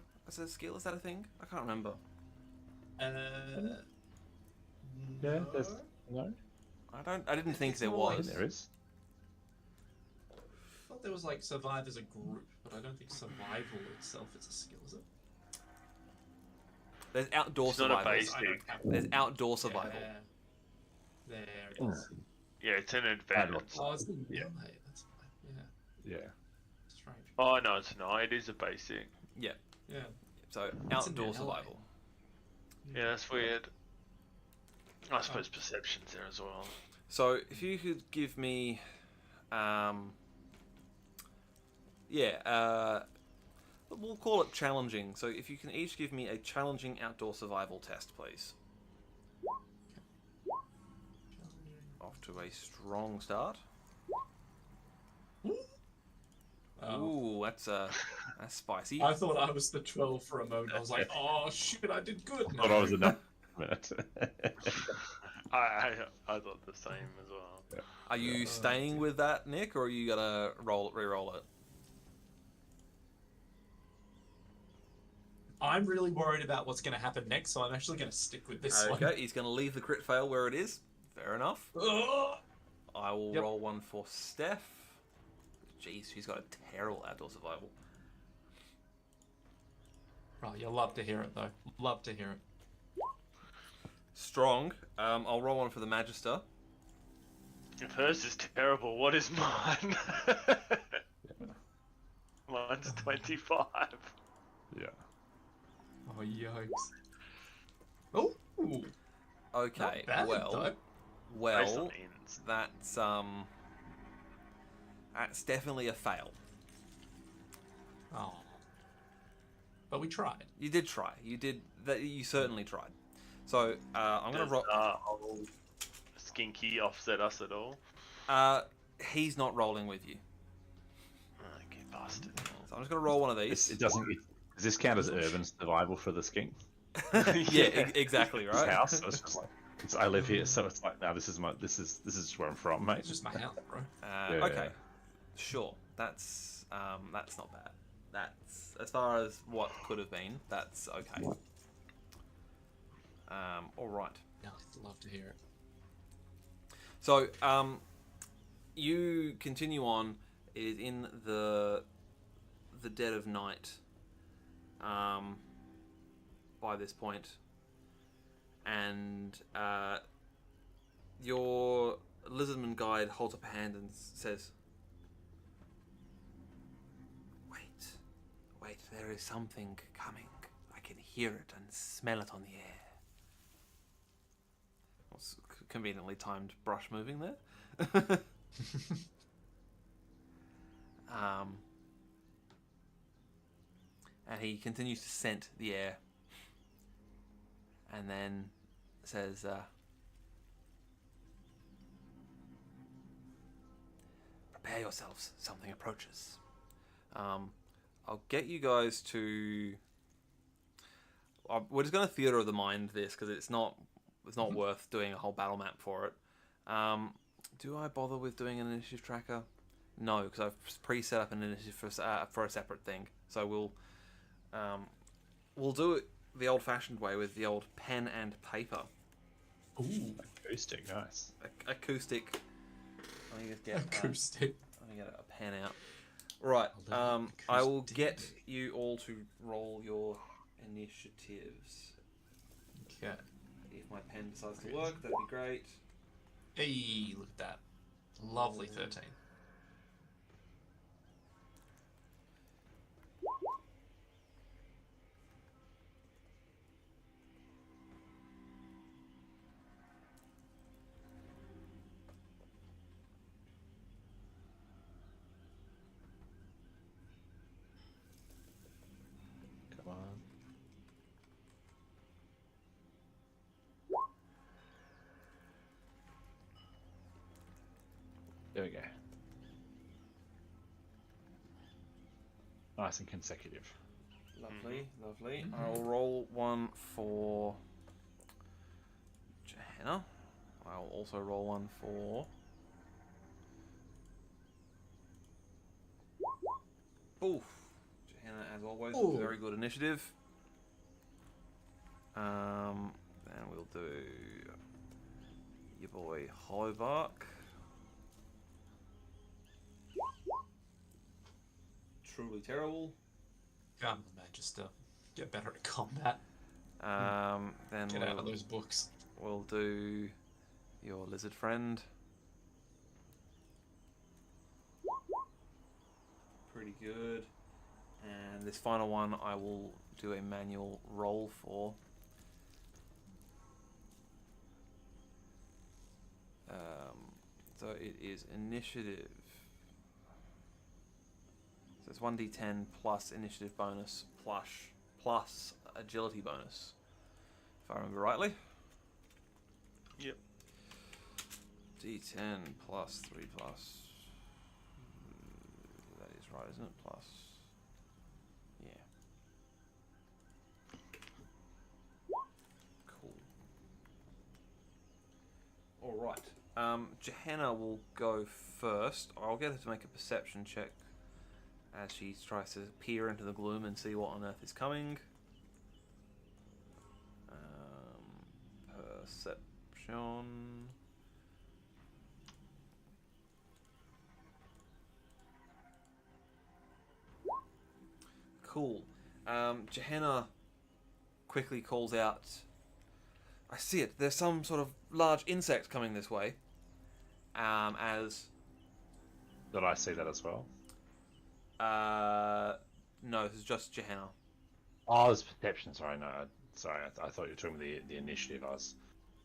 skill? Is that a thing? I can't remember. Yeah. There's no. I didn't think there more like was. There is. I thought there was like survive as a group, but I don't think survival itself is a skill, is it? There's outdoor It's not a survival. basic. There's outdoor survival. Yeah. There it is. Yeah, it's an advanced. Oh, it's yeah. Mate, that's fine. Yeah. Yeah. Strange. Oh no, it's not. It is a basic. Yeah. Yeah. So It's in outdoor there, survival. Yeah, that's weird. I suppose perception's there as well. So if you could give me, we'll call it challenging. So if you can each give me a challenging outdoor survival test, please. Off to a strong start. Oh. Ooh, that's spicy. I thought I was the 12 for a moment. I was like, oh shit, I did good. I thought I was a minute. I thought the same as well. Are you staying with that, Nick, or are you gonna re-roll it? I'm really worried about what's going to happen next, so I'm actually going to stick with this one. Okay, he's gonna leave the crit fail where it is. Fair enough. Ugh. I will Yep. roll one for Steph. Jeez, she's got a terrible outdoor survival. Oh, you'll love to hear it, though. Love to hear it. Strong. I'll roll one for the Magister. If hers is terrible, what is mine? Mine's 25. Yeah. Oh, yikes. Oh, Okay. not bad, well, though. Based well, on ends. that's definitely a fail. Oh. But we tried. You did try. You did that. You certainly tried. So I'm gonna Does roll. old Skinky offset us at all? He's not rolling with you. Okay, bastard. So I'm just gonna roll one of these. It doesn't. Does this count as urban survival for the skink? Yeah, exactly This right. house. So it's just like I live here, so it's like now this is where I'm from, mate. It's just my house, bro. Yeah. Okay, sure. That's not bad. That's as far as what could have been. That's okay. All right. Yeah, I'd love to hear it. So you continue on. It is in the dead of night. By this point, and your lizardman guide holds up a hand and says, Wait, there is something coming. I can hear it and smell it on the air. What's conveniently timed brush moving there? And he continues to scent the air. And then says, prepare yourselves, something approaches. I'll get you guys to... we're just going to theatre of the mind this, because it's not worth doing a whole battle map for it. Do I bother with doing an initiative tracker? No, because I've pre-set up an initiative for a separate thing. So we'll do it the old-fashioned way with the old pen and paper. Ooh, acoustic, nice. Acoustic. Let me just get Acoustic. let me get a pen out. Right. I will get you all to roll your initiatives. Okay. If my pen decides to work, that'd be great. Hey, look at that. Lovely 13. Come on. There we go. Nice and consecutive. Lovely, lovely. I'll roll one for Johanna. I'll also roll one for Oof. Johanna, as always, Ooh. very good initiative. And we'll do your boy Hobart. Truly terrible. Come on, Magister. Get better at combat. Then Get out of those books. we'll do your lizard friend. Pretty good. And this final one I will do a manual roll for. So it is initiative. So it's 1d10 plus initiative bonus plus agility bonus. If I remember rightly. Yep. D10 plus 3 plus. That is right, isn't it? Plus. Yeah. Cool. Alright. Johanna will go first. I'll get her to make a perception check as she tries to peer into the gloom and see what on earth is coming. Perception. Cool. Gehenna quickly calls out, I see it. There's some sort of large insect coming this way. As... Did I see that as well? No, this is just Gehenna. Oh, it's perception. Sorry, no. Sorry, I thought you were talking about the initiative. I was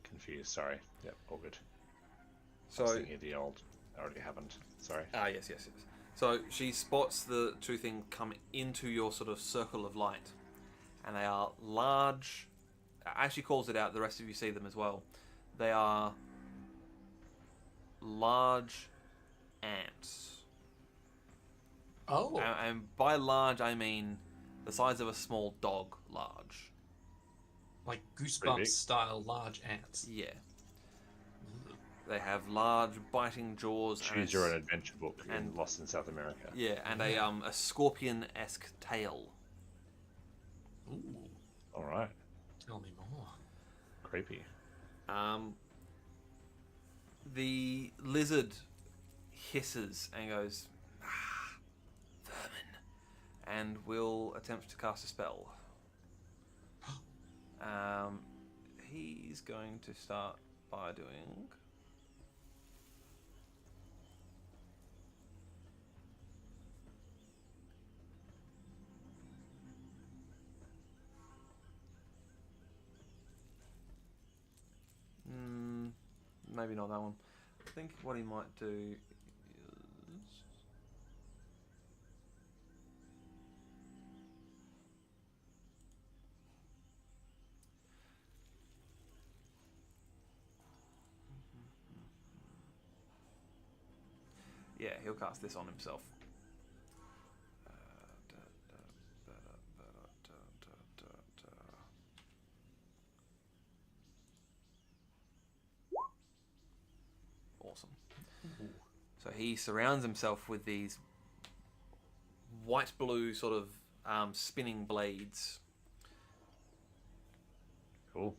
confused. Sorry. Yep, all good. I was So... thinking of the old... That already happened. Sorry. Yes. So she spots the two things come into your sort of circle of light. And they are large... As she calls it out, the rest of you see them as well. They are large ants. Oh. And by large, I mean the size of a small dog large. Like Pretty Goosebumps big. style large ants. Yeah. They have large biting jaws. Choose your own adventure book and- Lost in South America. Yeah, and a scorpion-esque tail. Ooh. All right. Tell me more. Creepy. The lizard hisses and goes, vermin, and will attempt to cast a spell. He's going to start by doing... maybe not that one. I think what he might do is... Yeah, he'll cast this on himself. Awesome. So he surrounds himself with these white-blue sort of spinning blades. Cool.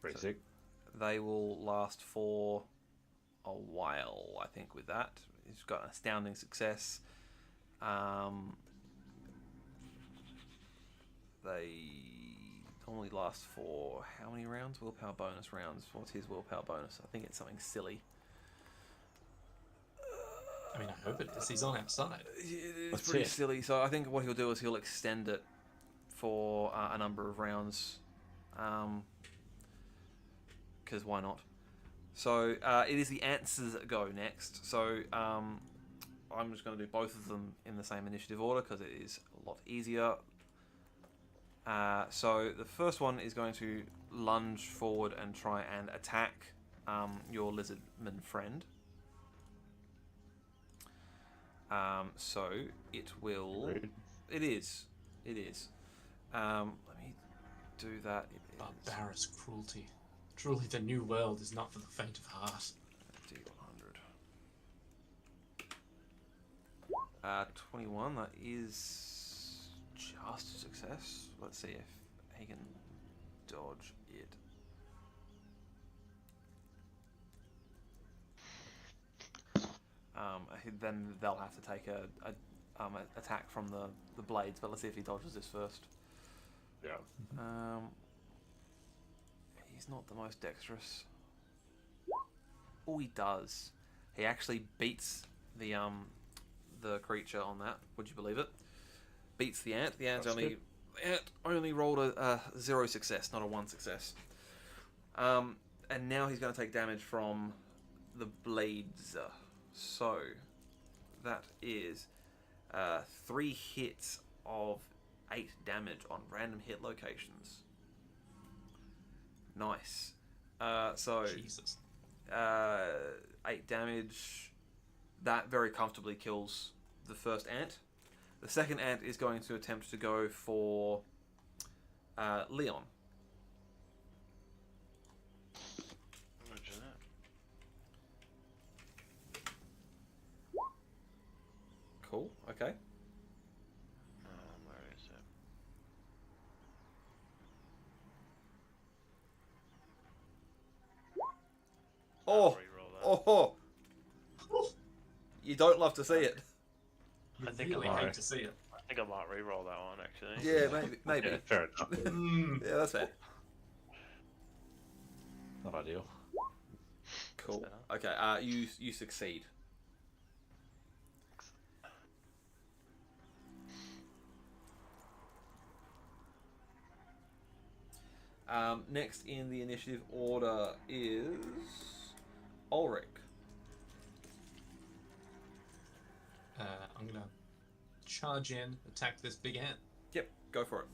Pretty sick. They will last for a while, I think, with that. He's got an astounding success. They normally last for how many rounds? Willpower bonus rounds. What's his willpower bonus? I think it's something silly. I mean, I hope it is. He's on outside. It's That's pretty it. silly. So I think what he'll do is he'll extend it for a number of rounds. Because why not? So it is the answers that go next. So I'm just going to do both of them in the same initiative order because it is a lot easier. So the first one is going to lunge forward and try and attack your lizardman friend. So it will... Rude. It is. Let me do that. It is Barbarous cruelty. Truly, the new world is not for the faint of heart. D100. 21, that is just a success. Let's see if he can dodge it. Then they'll have to take a attack from the blades, but let's see if he dodges this first. Yeah. He's not the most dexterous. Oh, he does. He actually beats the creature on that. Would you believe it? Beats the ant. The ant only rolled a 0 success, not a 1 success. And now he's going to take damage from the blades. So that is 3 hits of 8 damage on random hit locations. Nice. Jesus. 8 damage. That very comfortably kills the first ant. The second ant is going to attempt to go for Leon. Imagine that. Cool. Okay. Where is it? Oh. Reroll that. Oh. You don't love to see it. I think really I hate might. to see it. I think I might re-roll that one actually. Yeah, maybe. Yeah, fair enough. Yeah, that's fair. Not ideal. Cool. That's Okay. You succeed. Next in the initiative order is Ulrich. I'm gonna charge in, attack this big ant. Yep, go for it.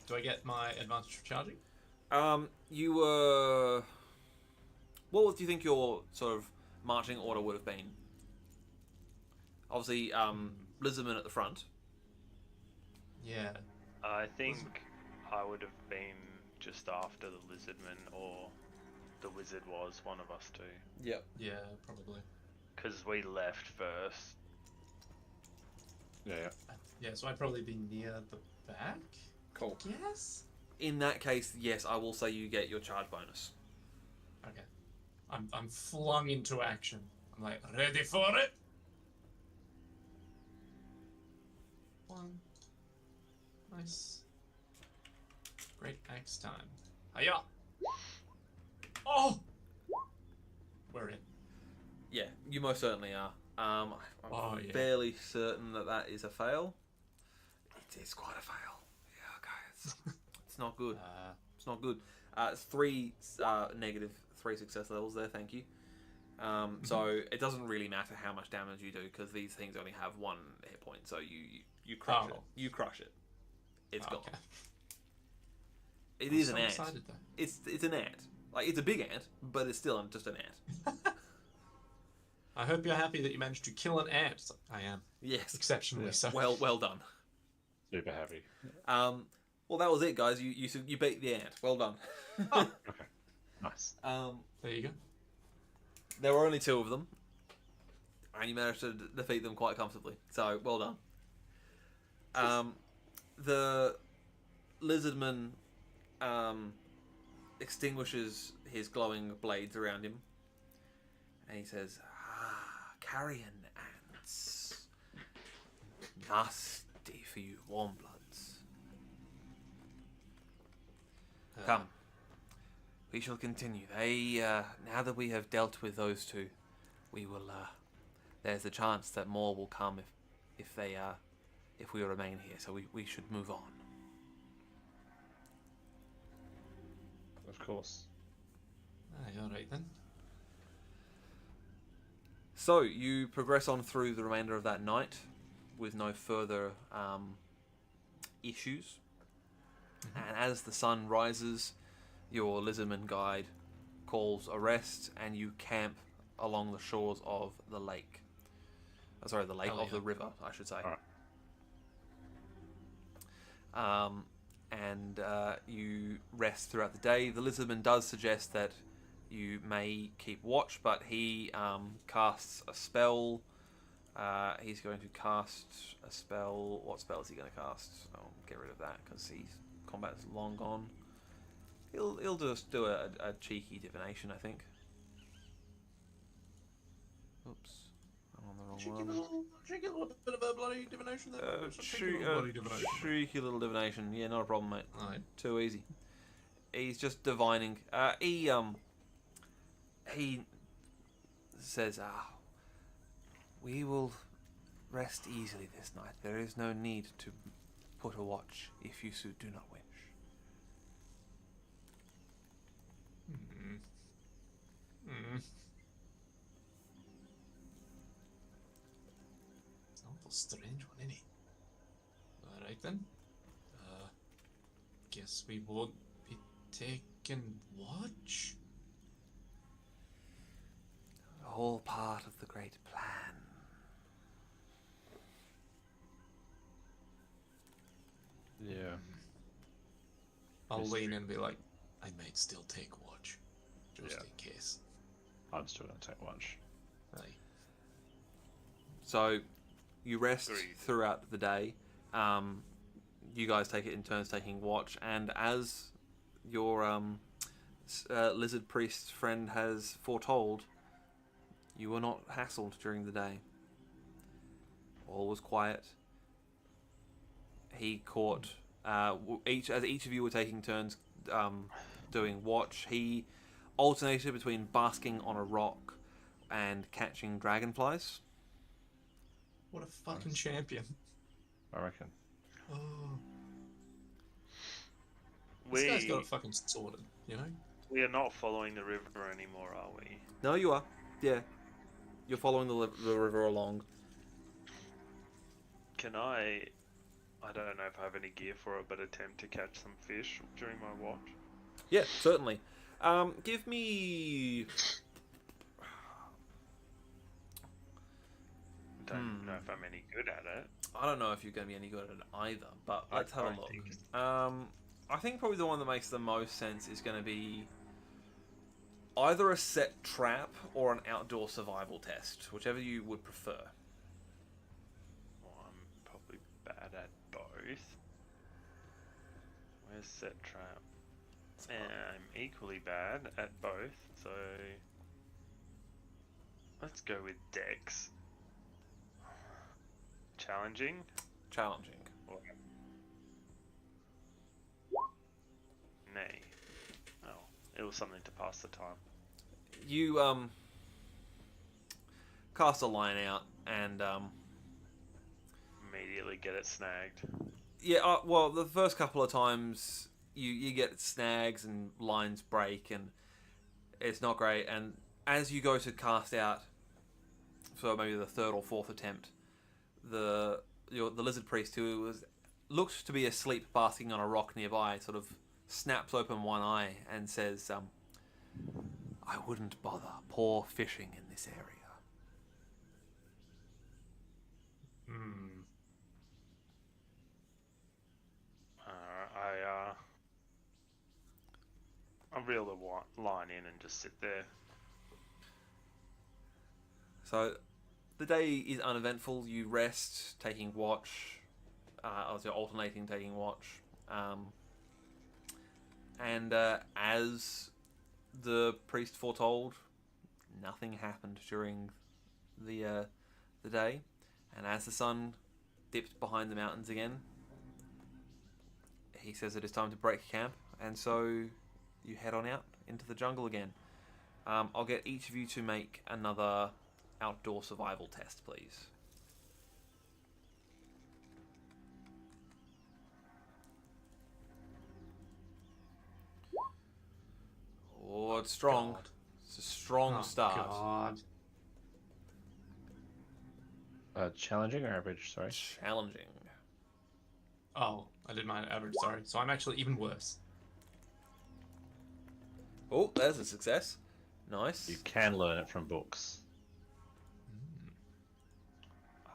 Do I get my advantage for charging? You were. What do you think your sort of marching order would have been? Obviously, Lizardman at the front. Yeah. I think I would have been just after the lizardman, or the wizard was one of us two. Yep. Yeah, probably. Because we left first. Yeah. Yeah, so I'd probably be near the back. Cool. Yes. In that case, yes, I will say you get your charge bonus. Okay. I'm flung into action. I'm like, ready for it? One. Nice. Great axe time. Hiya! Oh! We're in. Yeah, you most certainly are. I'm fairly certain that is a fail. It is quite a fail. Yeah, okay. It's not good. It's not good. It's three negative 3 success levels there. Thank you. So it doesn't really matter how much damage you do because these things only have 1 hit point. So you crush it. You crush it. It's gone. It is an ant. Excited, though. It's an ant. Like it's a big ant, but it's still just an ant. I hope you're happy that you managed to kill an ant. It's like, I am. Yes. Exceptionally so. Well done. Super happy. Well, that was it, guys. You beat the ant. Well done. Okay. Nice. There you go. There were only 2 of them, and you managed to defeat them quite comfortably. So well done. The lizardman extinguishes his glowing blades around him, and he says, carrion ants. Nasty for you warm bloods. Come. We shall continue. Now that we have dealt with those 2, we will, there's a chance that more will come if we remain here, so we should move on. Of course. Alright then. So, you progress on through the remainder of that night with no further issues. And as the sun rises, your lizardman guide calls a rest and you camp along the shores of the lake. The river, I should say. Alright. And you rest throughout the day. The lizardman does suggest that you may keep watch, but he casts a spell. He's going to cast a spell. What spell is he going to cast? I'll get rid of that because combat's long gone. He'll just do a cheeky divination, I think. Oops, I'm on the wrong one. Cheeky little bit of a bloody divination there. Cheeky little divination. Yeah, not a problem, mate. Alright. Too easy. He's just divining. He says, we will rest easily this night. There is no need to put a watch if you do not wish. It's an awful strange one, isn't it? Alright then. Guess we won't be taking watch. All part of the great plan. Yeah. I'll lean in and be like, I might still take watch. Just in case. I'm still going to take watch. Aye. So, you rest Agreed. throughout the day. You guys take it in turns taking watch, and as your lizard priest friend has foretold, you were not hassled during the day. All was quiet. He caught each of you were taking turns doing watch. He alternated between basking on a rock and catching dragonflies. What a fucking champion. I reckon. Oh. This guy's got it We fucking sorted, you know? we are not following the river anymore, are we? No, you are. Yeah, you're following the river along. Can I don't know if I have any gear for it, but attempt to catch some fish during my watch? Yeah, certainly. Give me. Don't know if I'm any good at it. I don't know if you're going to be any good at it either, but I let's have a don't look. think I think probably the one that makes the most sense is going to be either a set trap or an outdoor survival test, whichever you would prefer. Well, I'm probably bad at both. Where's set trap? And I'm equally bad at both, so let's go with Dex. Challenging? Challenging. Or... Nay. Oh, it was something to pass the time. You cast a line out and Immediately get it snagged. yeah. Well, the first couple of times you get snags and lines break and it's not great. And as you go to cast out for maybe the third or fourth attempt, the lizard priest, who looked to be asleep basking on a rock nearby, sort of snaps open one eye and says, I wouldn't bother. Poor fishing in this area. I reel the line in and just sit there. So the day is uneventful. You rest, taking watch, also alternating taking watch, and as the priest foretold, nothing happened during the day, and as the sun dipped behind the mountains again, he says it is time to break camp, and so you head on out into the jungle again. I'll get each of you to make another outdoor survival test, please. Oh, it's strong. God. It's a strong start. God. Challenging or average? Sorry. Challenging. Oh, I did mine average, sorry. So I'm actually even worse. Oh, there's a success. Nice. You can learn it from books.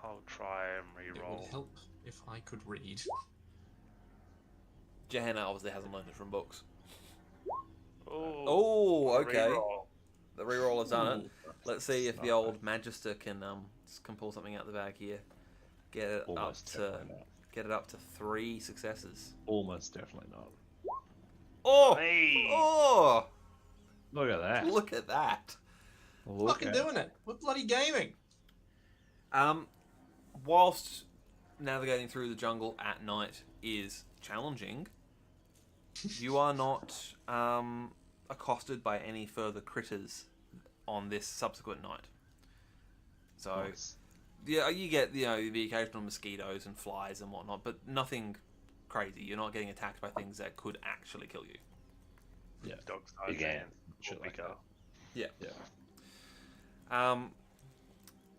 I'll try and It would re-roll. help if I could read. Johanna obviously hasn't learned it from books. Oh, Oh, okay. re-roll. The reroll has done it. Ooh. Let's see if the Not old Magister can pull something out the bag here. Get it Almost up to definitely not. get it up to 3 successes. Almost definitely not. Oh, Hey! oh! Look at that. Look at that. Look Fucking at doing it. We're bloody gaming. Whilst navigating through the jungle at night is challenging, you are not accosted by any further critters on this subsequent night. So, Nice. yeah, you get the occasional mosquitoes and flies and whatnot, but nothing crazy. You're not getting attacked by things that could actually kill you. Yeah. Dog's Big eyes ant, again. shit like Bigger. that. Yeah. Yeah.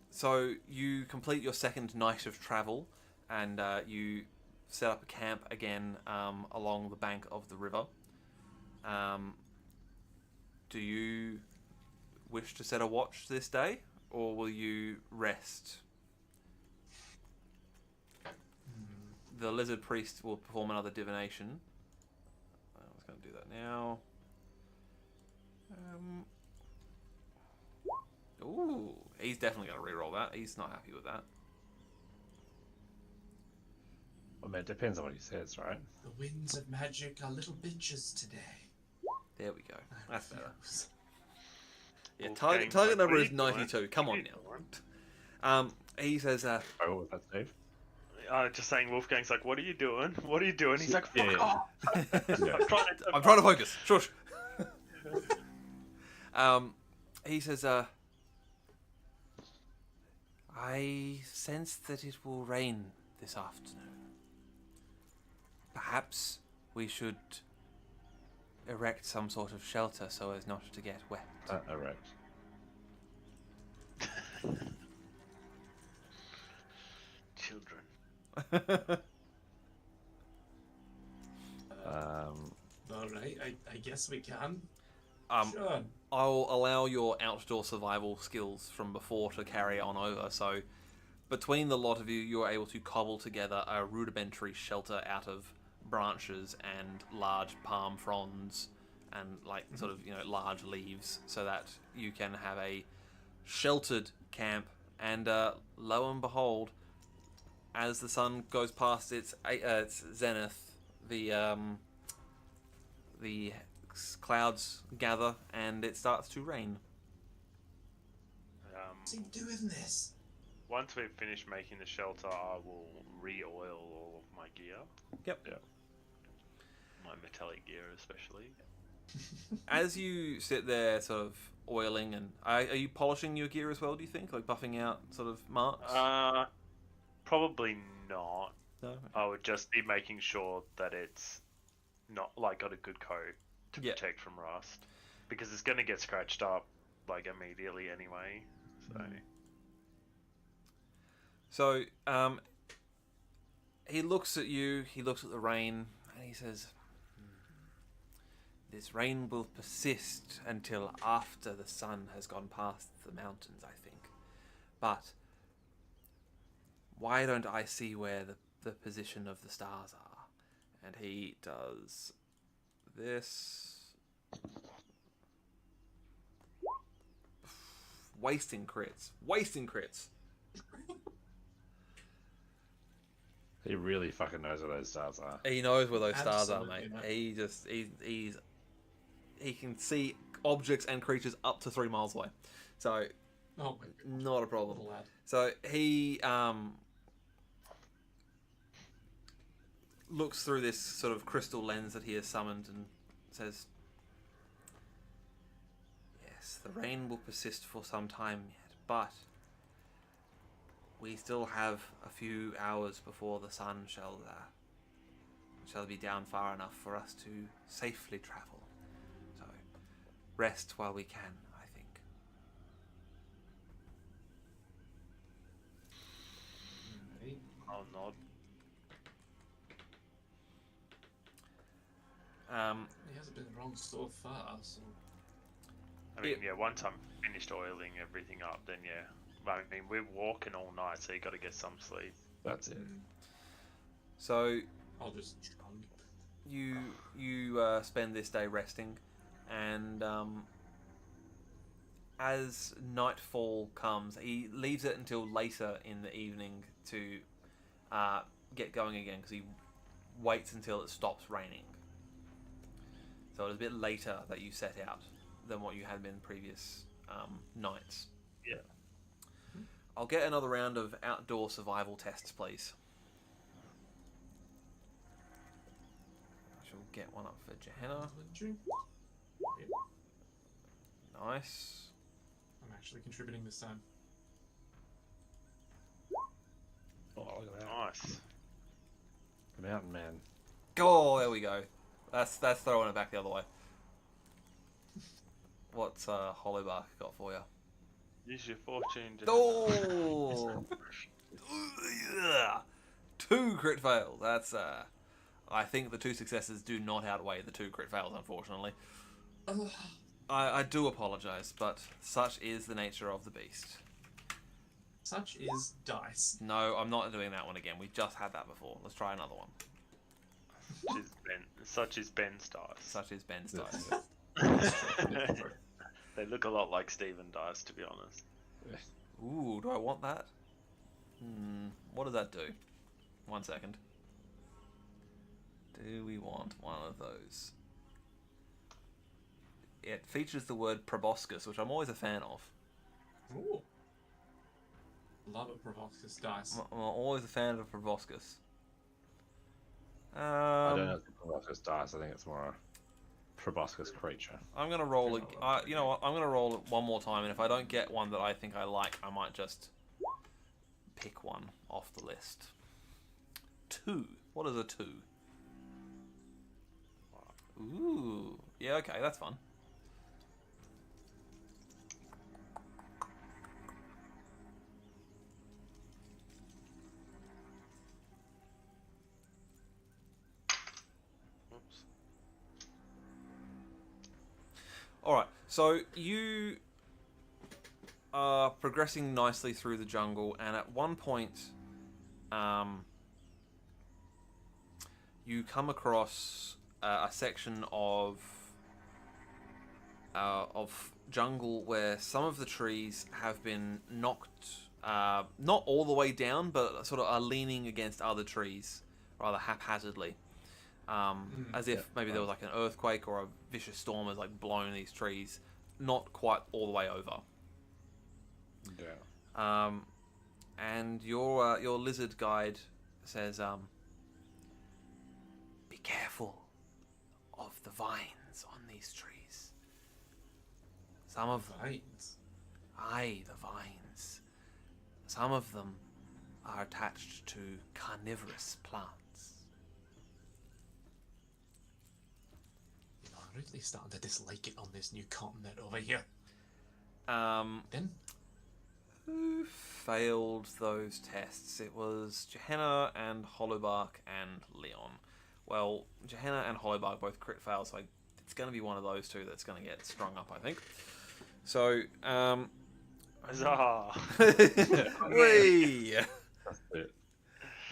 So you complete your second night of travel, and you set up a camp again along the bank of the river. Do you wish to set a watch this day, or will you rest? The lizard priest will perform another divination. I was going to do that now. Ooh, he's definitely going to reroll that. He's not happy with that. I mean, it depends on what he says, right? The winds of magic are little bitches today. There we go. That's better. refuse. Yeah, Wolfgang, target like, number what are is you doing? 92. Come What are on you now. He says, Oh, what was that, Steve? Just saying, Wolfgang's like, "What are you doing? What are you doing?" He's like, "Fuck Yeah, yeah. off!" Yeah. I'm trying to focus. Shush. He says, I sense that it will rain this afternoon. Perhaps we should erect some sort of shelter so as not to get wet. Erect. Children. All right, I guess we can. Sure. I'll allow your outdoor survival skills from before to carry on over. So, between the lot of you, you're able to cobble together a rudimentary shelter out of branches and large palm fronds and sort of large leaves, so that you can have a sheltered camp. And lo and behold, as the sun goes past its zenith, the clouds gather and it starts to rain. What's he doing this? Once we've finished making the shelter, I will re-oil all of my gear. Yep. Yeah. My metallic gear, especially. As you sit there, sort of oiling, and are you polishing your gear as well? Do you think, like buffing out sort of marks? Probably not. No. I would just be making sure that it's not got a good coat to protect from rust, because it's going to get scratched up immediately anyway. So he looks at you, he looks at the rain, and he says, this rain will persist until after the sun has gone past the mountains, I think. But why don't I see where the position of the stars are? And he does this. Wasting crits. He really fucking knows where those stars are. He knows where those stars are, Absolutely, mate. He can see objects and creatures up to 3 miles away. So, not a problem. Little lad. So he looks through this sort of crystal lens that he has summoned and says, yes, the rain will persist for some time yet, but we still have a few hours before the sun shall be down far enough for us to safely travel. So rest while we can, I think. I'll nod. He hasn't been wrong so far, so... I mean, once I'm finished oiling everything up, then I mean, we're walking all night, so you got to get some sleep. That's it. So I'll just chug. you spend this day resting, and as nightfall comes, he leaves it until later in the evening to get going again, because he waits until it stops raining. So it was a bit later that you set out than what you had been previous nights. Yeah. I'll get another round of outdoor survival tests, please. I shall get one up for Gehenna. Nice. I'm actually contributing this time. Oh, look at that. Nice. Mountain man. Oh, there we go. That's throwing it back the other way. What's Hollowbark got for you? Use your fortune. Oh! 2 crit fails. That's I think the 2 successes do not outweigh the 2 crit fails, unfortunately. I do apologise, but such is the nature of the beast. Such is dice. No, I'm not doing that one again. We just had that before. Let's try another one. Such is Ben's dice. Such is Ben's dice. They look a lot like Steven dice, to be honest. Ooh, do I want that? What does that do? 1 second. Do we want one of those? It features the word proboscis, which I'm always a fan of. Ooh. Love a Proboscis dice. I'm always a fan of a proboscis. I don't know if it's a proboscis dice. I think it's more a proboscis creature. I'm gonna roll. You know what? I'm gonna roll it one more time, and if I don't get one that I think I like, I might just pick one off the list. 2. What is a 2? Ooh. Yeah. Okay, that's fun. Oops. Alright, so you are progressing nicely through the jungle, and at one point, you come across a section of jungle where some of the trees have been knocked, not all the way down, but sort of are leaning against other trees rather haphazardly. As if maybe there was like an earthquake or a vicious storm has like blown these trees not quite all the way over. Yeah. And your lizard guide says, "Be careful of the vines on these trees. Some of them, Vines. aye, the vines. Some of them are attached to carnivorous plants." I'm really starting to dislike it on this new continent over here. Then? Who failed those tests? It was Johanna and Hollowbark and Leon. Well, Johanna and Hollowbark both crit failed, so it's going to be one of those two that's going to get strung up, I think. So, Huzzah! Whee! That's it.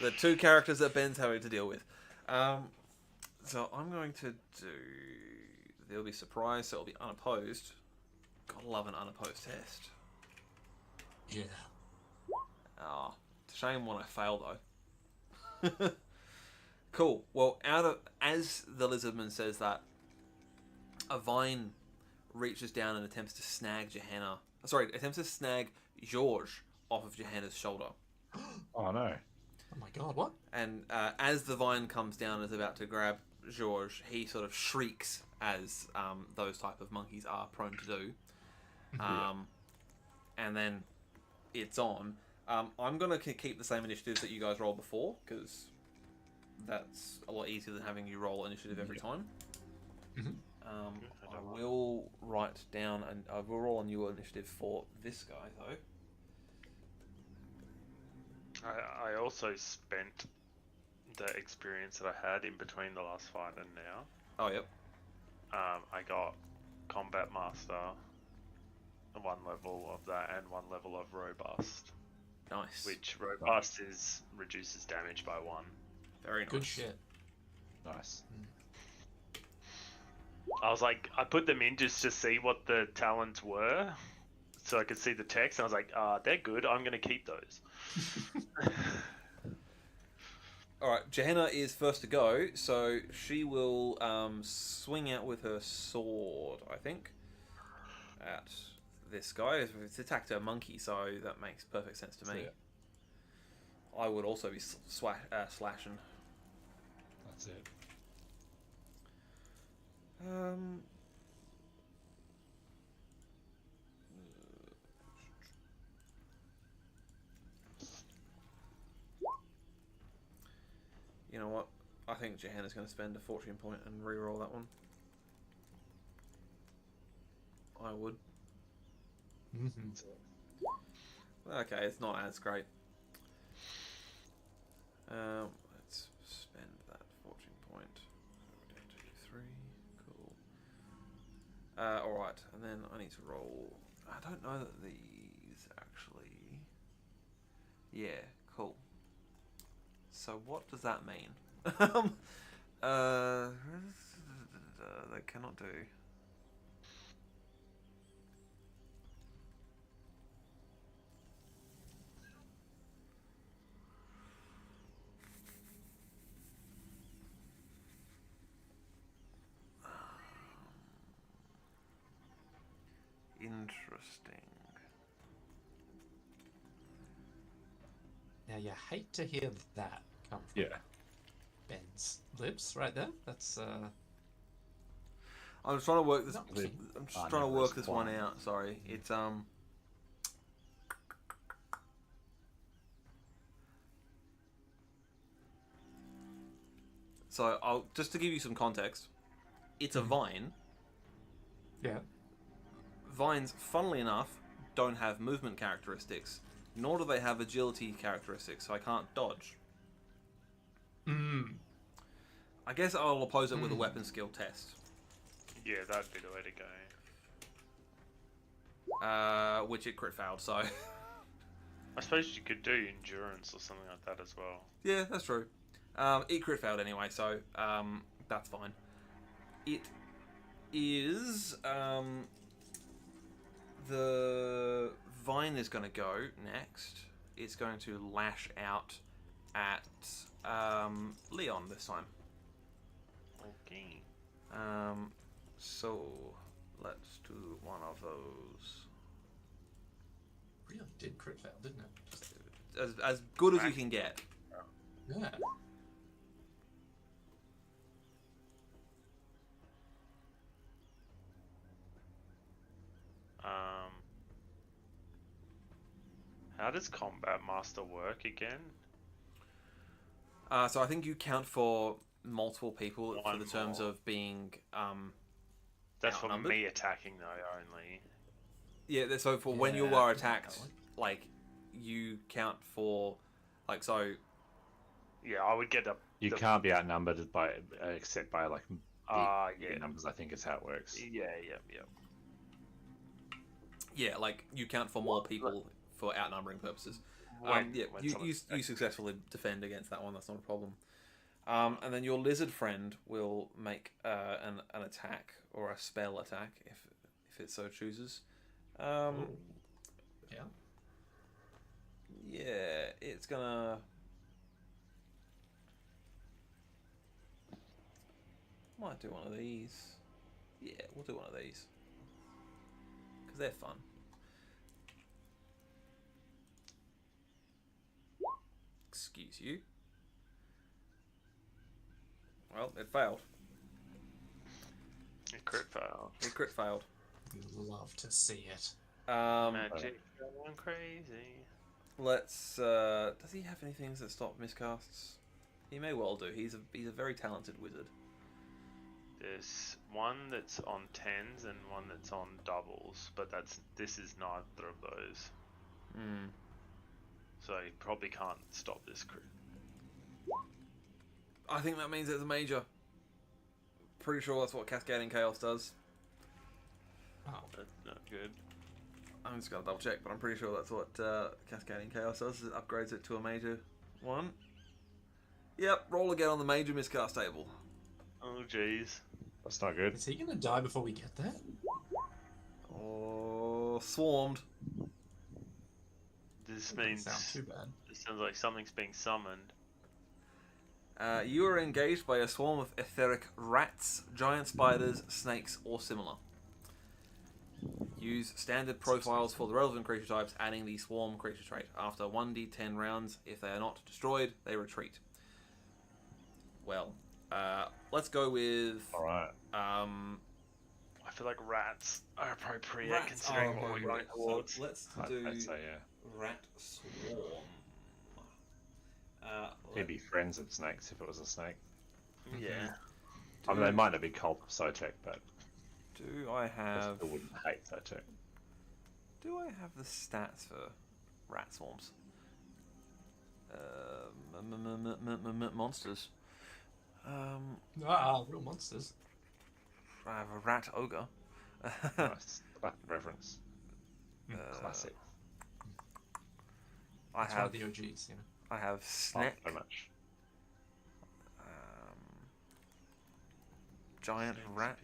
The two characters that Ben's having to deal with. So I'm going to do... They'll be surprised, so it'll be unopposed. Gotta love an unopposed test. Yeah. Ah, it's a shame when I fail though. Cool. Well, as the lizardman says that, a vine reaches down and attempts to snag Johanna. Sorry, attempts to snag George off of Johanna's shoulder. Oh no. Oh my god, what? And as the vine comes down and is about to grab George, he sort of shrieks, as those type of monkeys are prone to do. And then it's on. I'm going to keep the same initiatives that you guys rolled before, because that's a lot easier than having you roll initiative every time. I will write down, and I will roll a new initiative for this guy, though. I also spent the experience that I had in between the last fight and now. Oh, yep. I got Combat Master, 1 level of that, and 1 level of Robust. Nice. Which Robust reduces damage by 1. Very nice. Good shit. Nice. I was like, I put them in just to see what the talents were, so I could see the text, and I was like, they're good, I'm going to keep those. Alright, Johanna is first to go, so she will swing out with her sword, I think, at this guy. It's attacked a monkey, so that makes perfect sense to me. Yeah. I would also be slashing. That's it. You know what? I think Johanna's going to spend a fortune point and re-roll that one. I would. Okay, it's not as great. Let's spend that fortune point. So we're down to 3. Cool. Alright, and then I need to roll... I don't know that these actually... Yeah, cool. So what does that mean? They cannot do... Interesting. Now, you hate to hear that come from Yeah. Ben's lips right there. That's, I'm just trying to work this. not The keen. I'm just trying to omnivorous work this one climb. out. Sorry, it's So I'll just to give you some context. It's a vine. Yeah. Vines, funnily enough, don't have movement characteristics, nor do they have agility characteristics, so I can't dodge. Mm. I guess I'll oppose it with a weapon skill test. Yeah, that'd be the way to go. Which it crit failed, so... I suppose you could do endurance or something like that as well. yeah, that's true. It crit failed anyway, so that's fine. It is... the vine is going to go next. It's going to lash out at Leon this time. Okay. So let's do one of those. Really did crit fail, didn't it? Just, As good as you can get. yeah. How does Combat Master work again? So I think you count for multiple people for One the terms more. of being That's for outnumbered? me attacking though only. yeah. So for when you Yeah, are I attacked, like- like you count for like so. Yeah, I would get You the- can't be outnumbered by except by like big, yeah. big numbers. I think is how it works. Yeah. Yeah, like you count for more people for outnumbering purposes. When You someone's attacking. successfully defend against that one. That's not a problem. And then your lizard friend will make an attack or a spell attack if it so chooses. Yeah. Yeah, it's gonna. Might do one of these. Yeah, we'll do one of these because they're fun. Excuse you. Well, it failed. A crit fail. It crit failed. You love to see it. Magic going crazy. Let's. Does he have any things that stop miscasts? He may well do. He's a very talented wizard. There's one that's on tens and one that's on doubles, but this is neither of those. Hmm. So you probably can't stop this crit. I think that means it's a major. Pretty sure that's what Cascading Chaos does. Oh. That's not good. I'm just gonna double check, but I'm pretty sure that's what Cascading Chaos does. It upgrades it to a major one. Yep, roll again on the major miscast table. Oh jeez. That's not good. Is he gonna die before we get there? Oh, swarmed. This That doesn't means sound too bad. it sounds like something's being summoned. You are engaged by a swarm of etheric rats, giant spiders, snakes, or similar. Use standard profiles for the relevant creature types, adding the swarm creature trait. After 1d10 rounds, if they are not destroyed, they retreat. Well, let's go with... All right. I feel like rats are appropriate Rats considering are what we're appropriate. going towards. So let's I'd do say yeah. rat swarm. He'd be friends with snakes if it was a snake. Yeah. I mean, they might not be cult Sotek, but Do I I have... still wouldn't hate Sotek. Do I have the stats for rat swarms? Monsters. Real monsters. I have a rat ogre. Nice reference. Classic. I That's one have of the OGs, you know. I have Not snack. so much. Giant rat.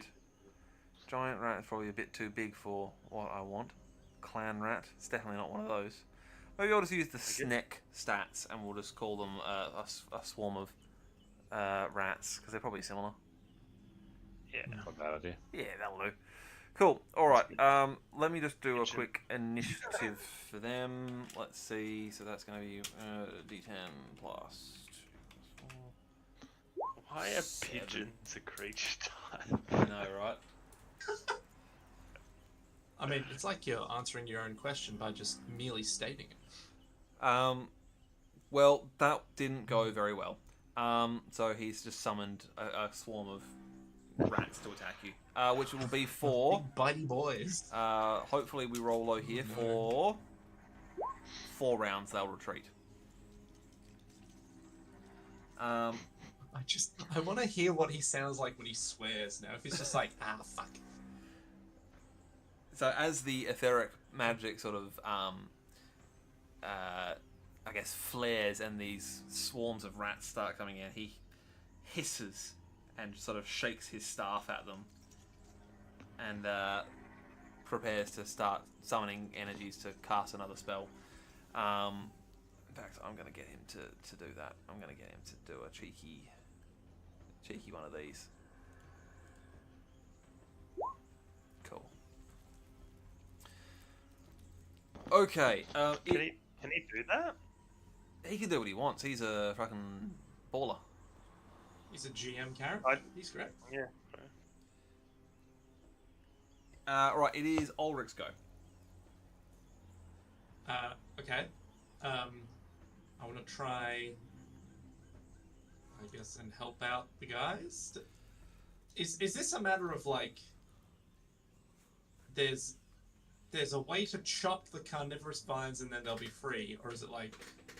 Giant rat is probably a bit too big for what I want. Clan rat. It's definitely not one of those. Maybe I'll just use the snack stats and we'll just call them a swarm of rats because they're probably similar. Yeah. Not a bad idea. Yeah, that'll do. Cool. All right. Let me just do a quick initiative for them. Let's see. So that's going to be D10 plus 2 plus 4. Why are 7. pigeons a creature type? I know, right? I mean, it's like you're answering your own question by just merely stating it. Well, that didn't go very well. So he's just summoned a swarm of rats to attack you, which will be for... Big bitey boys. Hopefully we roll low here for 4 rounds. They'll retreat. I want to hear what he sounds like when he swears now. If he's just like, fuck. So as the etheric magic sort of, I guess, flares and these swarms of rats start coming in, he hisses and sort of shakes his staff at them and prepares to start summoning energies to cast another spell. In fact, I'm going to get him to do that. I'm going to get him to do a cheeky one of these. Cool. Okay. Can he do that? He can do what he wants. He's a fucking baller. He's a GM character. He's great. Yeah. Right, it is Ulrich's go. Okay. I want to try, I guess, and help out the guys. Is this a matter of like, there's a way to chop the carnivorous vines and then they'll be free, or is it like,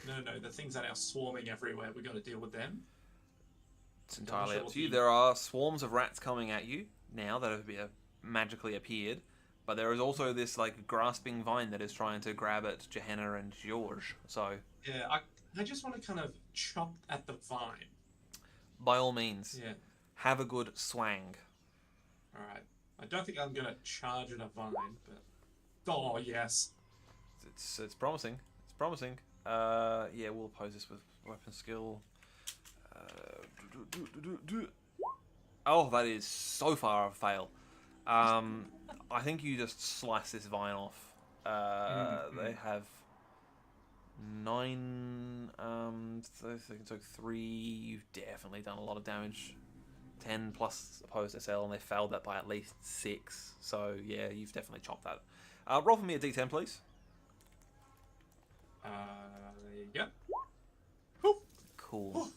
no, the things are now swarming everywhere, we got to deal with them? It's entirely up to you. There are swarms of rats coming at you now that have magically appeared, but there is also this like grasping vine that is trying to grab at Johanna and George. So yeah, I just want to kind of chop at the vine. By all means, yeah, have a good swang. All right. I don't think I'm gonna charge at a vine, but oh yes, it's promising. It's promising. Yeah, we'll oppose this with weapon skill. Oh, that is so far a fail. I think you just slice this vine off. They have 9. So they took 3. You've definitely done a lot of damage. 10 plus opposed SL, and they failed that by at least 6. So yeah, you've definitely chopped that. Roll for me a D10, please. There you go. Ooh. Cool.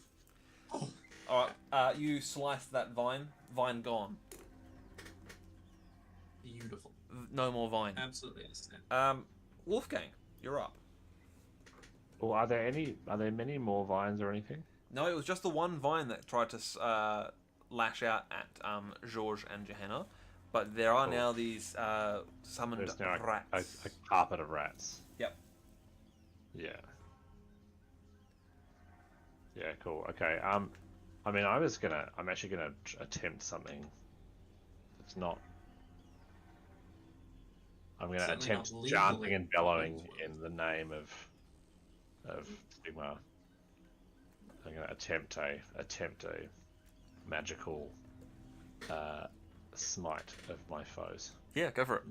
All right, you sliced that vine. Vine gone. Beautiful. No more vine. Absolutely understand. Wolfgang, you're up. Well, are there many more vines or anything? No, it was just the one vine that tried to lash out at George and Johanna, but there are now these summoned There's now rats. a carpet of rats. Yep. Yeah. Yeah, cool. Okay. I mean, I'm actually gonna attempt something. It's not. I'm gonna attempt chanting and bellowing in the name of Sigma. I'm gonna attempt a magical smite of my foes. Yeah, go for it.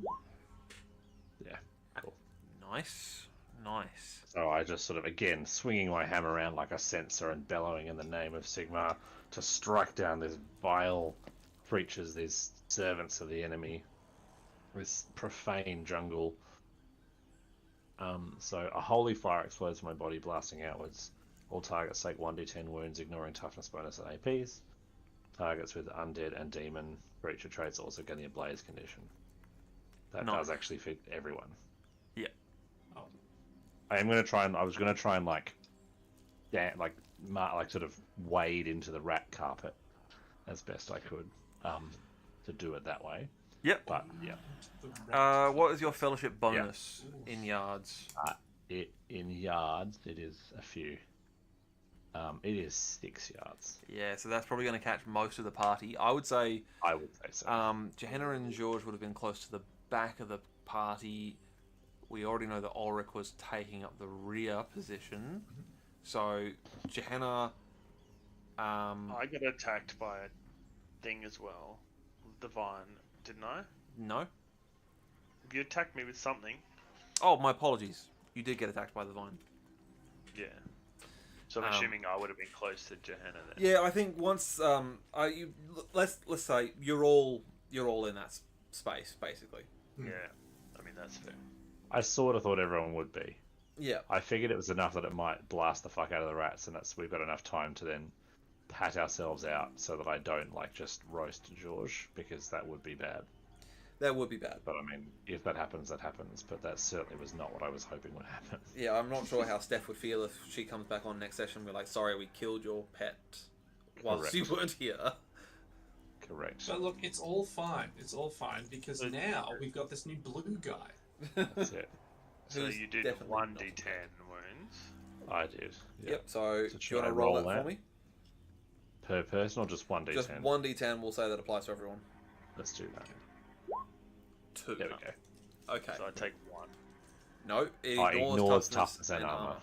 Yeah, cool. Nice. So I just sort of, again, swinging my hammer around like a censer and bellowing in the name of Sigma to strike down these vile creatures, these servants of the enemy, this profane jungle. So a holy fire explodes from my body, blasting outwards. All targets take 1d10 wounds, ignoring toughness bonus and APs. Targets with undead and demon creature traits also getting a blaze condition. That does actually fit everyone. Yeah. I was gonna try and like sort of wade into the rat carpet as best I could, to do it that way. Yep. But yeah. What is your fellowship bonus in yards? In yards, it is a few. It is 6 yards. Yeah, so that's probably going to catch most of the party. I would say so. Johanna and George would have been close to the back of the party. We already know that Ulrich was taking up the rear position. So Johanna. I got attacked by a thing as well. The vine, didn't I? No. You attacked me with something. Oh, my apologies. You did get attacked by the vine. Yeah. So I'm assuming I would have been close to Johanna then. Yeah, I think once let's say you're all in that space basically. Yeah. I mean that's fair. I sort of thought everyone would be. Yeah. I figured it was enough that it might blast the fuck out of the rats, and we've got enough time to then pat ourselves out so that I don't just roast George, because that would be bad. That would be bad. But I mean, if that happens, that happens. But that certainly was not what I was hoping would happen. Yeah, I'm not sure how Steph would feel if she comes back on next session and we're like, sorry, we killed your pet whilst you weren't here. Correct. But look, it's all fine. It's all fine because now we've got this new blue guy. That's it. So you did 1d10 wounds. I did. Yeah. Yep, so do you want I to roll roll that for that? me? Per person or just 1d10? Just 1d10, we'll say that applies to everyone. Let's do that. 2. There we go. Okay. So I take 1. No, it I ignores ignores toughness and armor.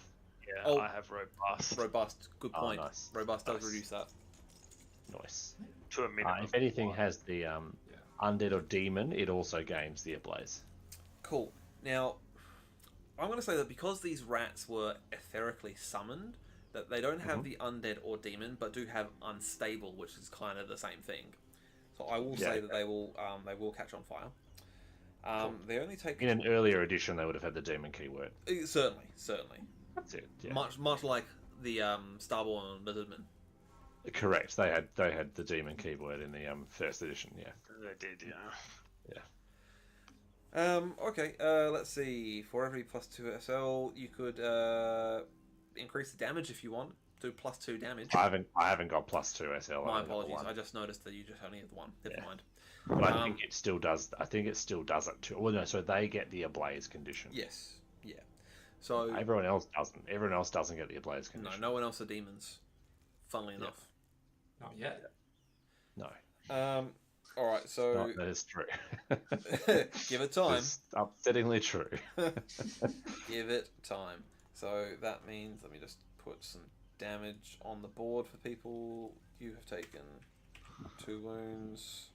Yeah, Oh. I have robust. Robust, good point. nice. Robust does Nice. reduce that. Nice. To a minimum. If anything has the undead or demon, it also gains the ablaze. Cool. Now, I'm going to say that because these rats were etherically summoned, that they don't have the undead or demon, but do have unstable, which is kind of the same thing. So I will say that they will catch on fire. They only take In an earlier edition, they would have had the demon keyword. certainly. That's it. Yeah. Much like the Starborn Lizardmen. Correct. They had the demon keyword in the first edition. Yeah. They did, yeah. Okay, let's see. For every +2 SL, you could increase the damage if you want. Do +2 damage. I haven't got +2 SL. My I've got apologies. one. I just noticed that you just only had the 1. Never mind. But I think it still does. I think it still does it too. Well, no. So they get the ablaze condition. Yes. Yeah. So Everyone else doesn't. Everyone else doesn't get the ablaze no, condition. no one else are demons. Funnily enough. Not yet. No. All right. So No, that is true. give it time. It's upsettingly true. Give it time. So that means, let me just put some damage on the board for people. You have taken 2 wounds.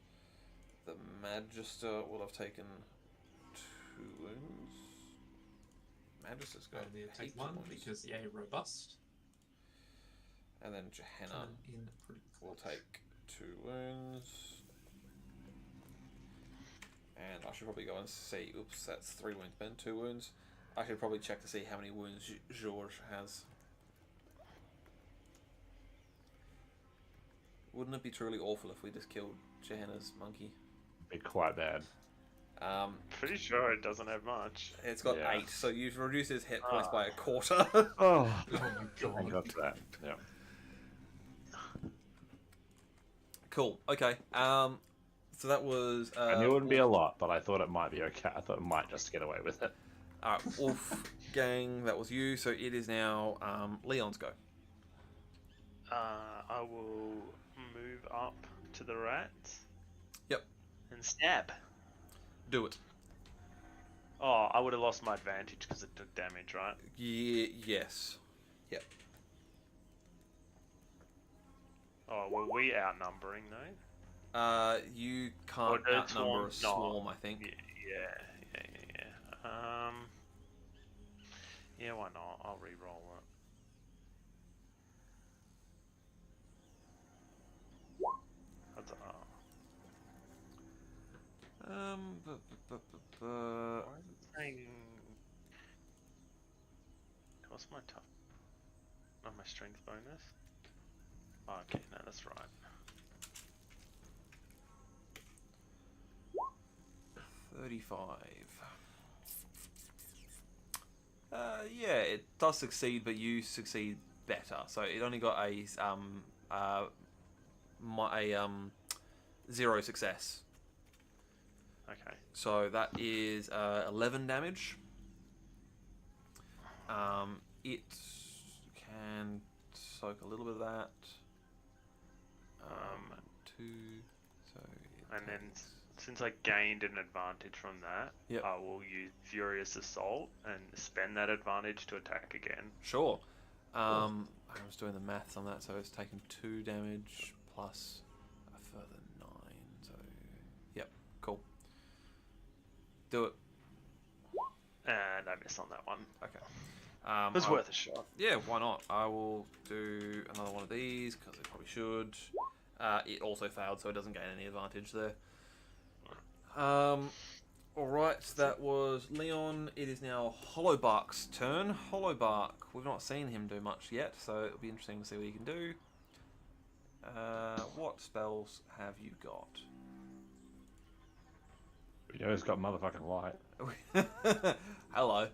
The Magister will have taken 2 wounds. Magister's got Only take heaps of 1 wounds. because yay, robust. And then Johanna In pretty will take 2 wounds. And I should probably go and see. Oops, that's 3 wounds. Ben, 2 wounds. I should probably check to see how many wounds George has. Wouldn't it be truly awful if we just killed Johanna's monkey? Be quite bad. Pretty sure it doesn't have much. It's got Yeah. 8, so you've reduced his hit points by a quarter. Oh, my god. I got to that. Yeah. Cool. Okay. So that was. I knew it wouldn't be a lot, but I thought it might be okay. I thought it might just get away with it. Alright, Wolf Gang, that was you. So it is now Leon's go. I will move up to the rats. Yep. And stab. Do it. Oh, I would have lost my advantage because it took damage, right? Yes. Yep. Oh, were we outnumbering though? You can't Or outnumber a swarm, swarm, I think. Yeah. Yeah, why not? I'll re-roll it. That's, why is it saying... What's my tough... Oh, my strength bonus? Oh, okay, no, that's right. Yeah, it does succeed, but you succeed better. So it only got a 0 success. Okay. So that is 11 damage. It can soak a little bit of that. 2. So. And then, since I gained an advantage from that, Yep. I will use Furious Assault and spend that advantage to attack again. Sure. I was doing the maths on that, so it's taken 2 damage plus a further 9. So, yep, cool. Do it. And I missed on that one. Okay. It was worth a shot. Yeah, why not? I will do another one of these, because it probably should. It also failed, so it doesn't gain any advantage there. Alright, that was Leon. It is now Hollowbark's turn. Hollowbark, we've not seen him do much yet, so it'll be interesting to see what he can do. What spells have you got? You know, he's got motherfucking light. Hello.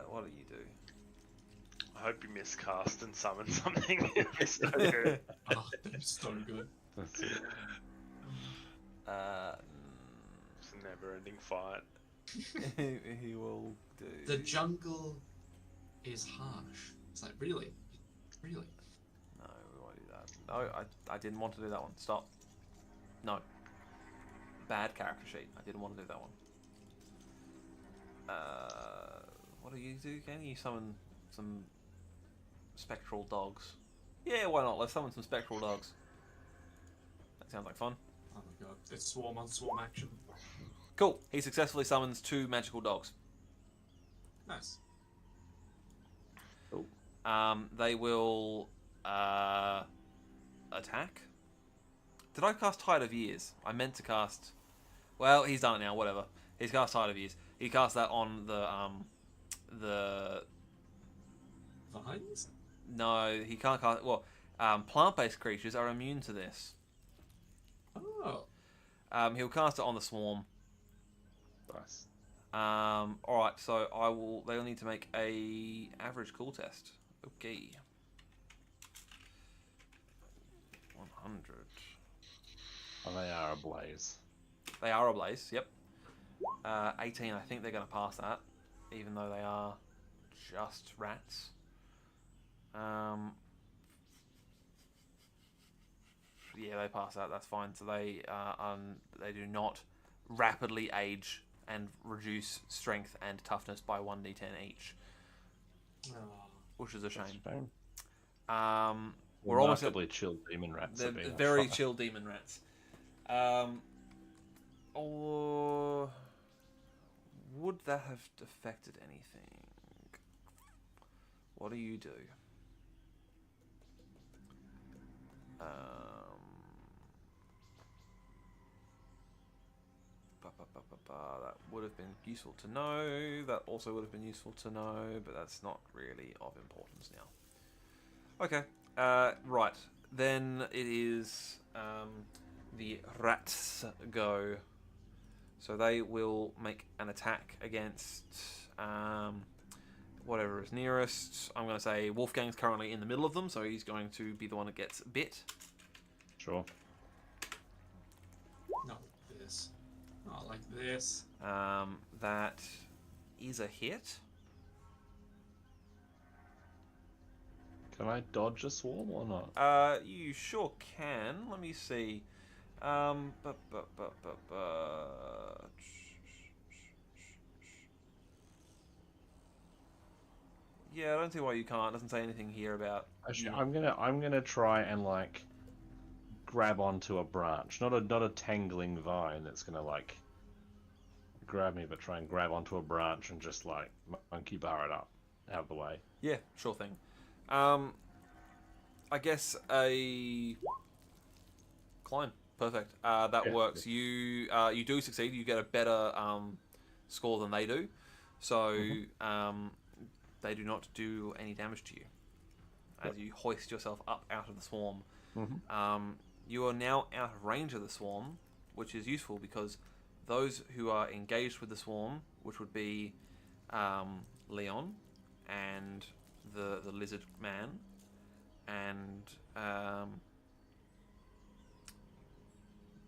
What do you do? I hope you miscast and summon something. It'd be so good. Oh, that's so good. That's it. It's a never-ending fight. He will do. The jungle is harsh. It's like, really? Really? No, we won't do that. No, I didn't want to do that one. Stop. No. Bad character sheet. I didn't want to do that one. What do you do, Can you summon some spectral dogs? Yeah, why not? Let's summon some spectral dogs. That sounds like fun. Oh my god. It's swarm on swarm action. Cool. He successfully summons 2 magical dogs. Nice. Oh. They will attack. Did I cast Tide of Years? I meant to cast. Well, he's done it now. Whatever. He's cast Tide of Years. He cast that on the. Vines? No, he can't cast. Well, plant-based creatures are immune to this. Oh. He'll cast it on the swarm. Nice. Alright, so I will. They'll need to make a average cool test. Okay. 100. And they are ablaze. They are ablaze. Yep. 18. I think they're going to pass that, even though they are just rats. Yeah, they pass that. That's fine. So they do not rapidly age and reduce strength and toughness by 1d10 each, which is a shame. We're almost remarkably chilled demon rats. They're very chill demon rats. Or would that have affected anything? What do you do? That would have been useful to know. That also would have been useful to know, but that's not really of importance now. Okay, right. Then it is the rats go. So they will make an attack against whatever is nearest. I'm going to say Wolfgang's currently in the middle of them, so he's going to be the one that gets bit. Sure. Not like this. Not like this. That is a hit. Can I dodge a swarm or not? You sure can. Let me see. Yeah, I don't see why you can't. It doesn't say anything here about. Actually, I'm gonna try and like grab onto a branch, not a tangling vine that's gonna like grab me, but try and grab onto a branch and just like monkey bar it up out of the way. Yeah, sure thing. I guess a climb. Perfect. That works. Yeah. You do succeed. You get a better score than they do, so they do not do any damage to you as you hoist yourself up out of the swarm. You are now out of range of the swarm, which is useful because those who are engaged with the swarm, which would be Leon and the lizard man, and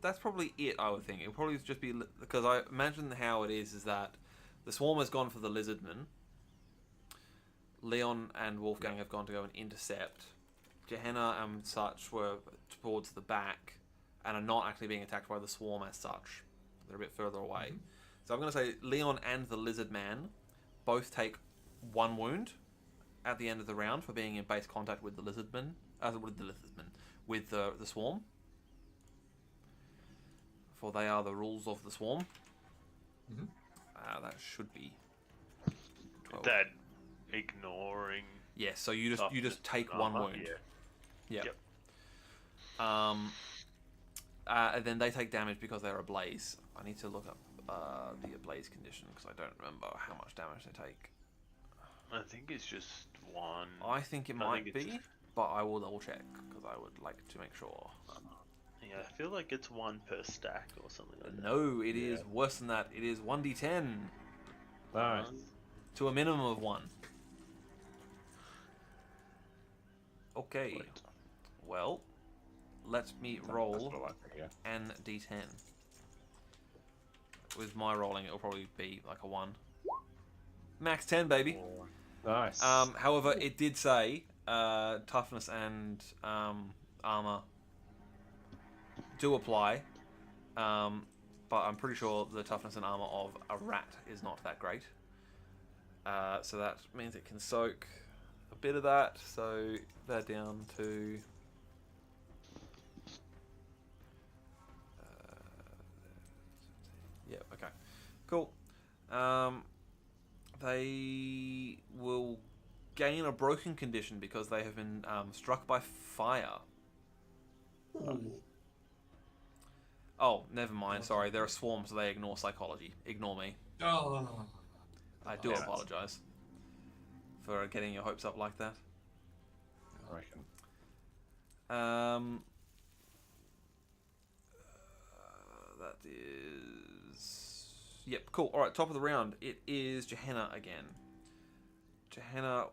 that's probably it. I would think it would probably just be because I imagine how it is that the swarm has gone for the lizardman. Leon and Wolfgang have gone to go and intercept. Gehenna and such were towards the back and are not actually being attacked by the swarm as such. They're a bit further away. So I'm going to say Leon and the lizard man both take 1 wound at the end of the round for being in base contact with the lizardman, with the swarm. for they are the rules of the swarm. Mm-hmm. That should be 12. That ignoring. Yeah, so you just toughness take and one armor, wound. Yeah. Yep. Yep. And then they take damage because they're ablaze. I need to look up the ablaze condition because I don't remember how much damage they take. I think it's just one. I think it I might think it's be, just- but I will double check because I would like to make sure. Yeah, I feel like it's one per stack or something like that. No, it is worse than that. It is 1d10 Nice. to a minimum of 1. Okay. Right. Well, let me That's roll what I like to hear. an d10. With my rolling, it'll probably be like a 1. Max 10, baby. Nice. However, it did say toughness and armor do apply, but I'm pretty sure the toughness and armor of a rat is not that great. So that means it can soak a bit of that. So they're down to. Yeah. Okay. Cool. They will gain a broken condition because they have been struck by fire. Oh, never mind. Sorry, they're a swarm, so they ignore psychology. Ignore me. Oh. I do Yeah. apologize for getting your hopes up like that. I reckon. That is... Yep, cool. Alright, top of the round. It is Gehenna again. Gehenna...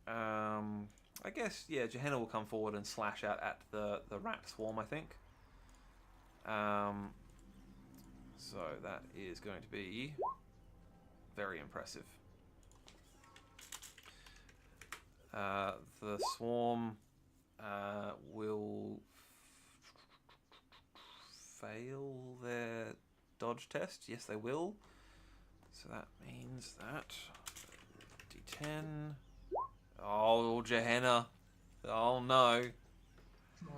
I guess, yeah, Gehenna will come forward and slash out at the rat swarm, I think. So that is going to be very impressive. The swarm will fail their dodge test. Yes, they will. So that means that D10. Oh, Gehenna. Oh no.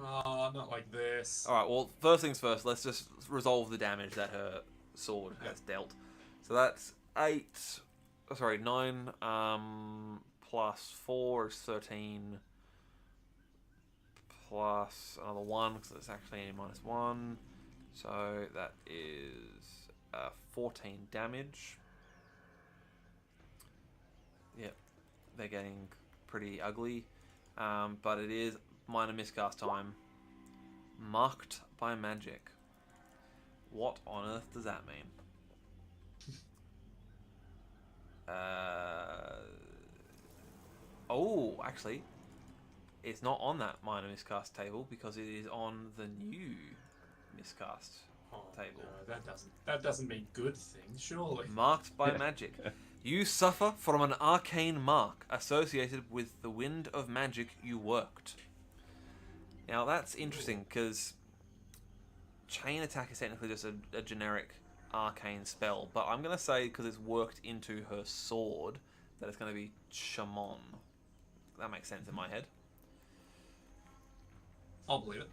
Oh, not like this. Alright, well, first things first, let's just resolve the damage that her sword has dealt. So that's 9 plus 4 is 13 plus another 1 because it's actually minus 1. So that is 14 damage. Yep, they're getting pretty ugly, but it is minor miscast time. Marked by magic. What on earth does that mean? Oh, actually, it's not on that minor miscast table because it is on the new miscast table. No, that doesn't mean good things, surely. Marked by magic. You suffer from an arcane mark associated with the wind of magic you worked. Now that's interesting because chain attack is technically just a generic arcane spell, but I'm going to say because it's worked into her sword that it's going to be shaman. That makes sense in my head. I'll believe it.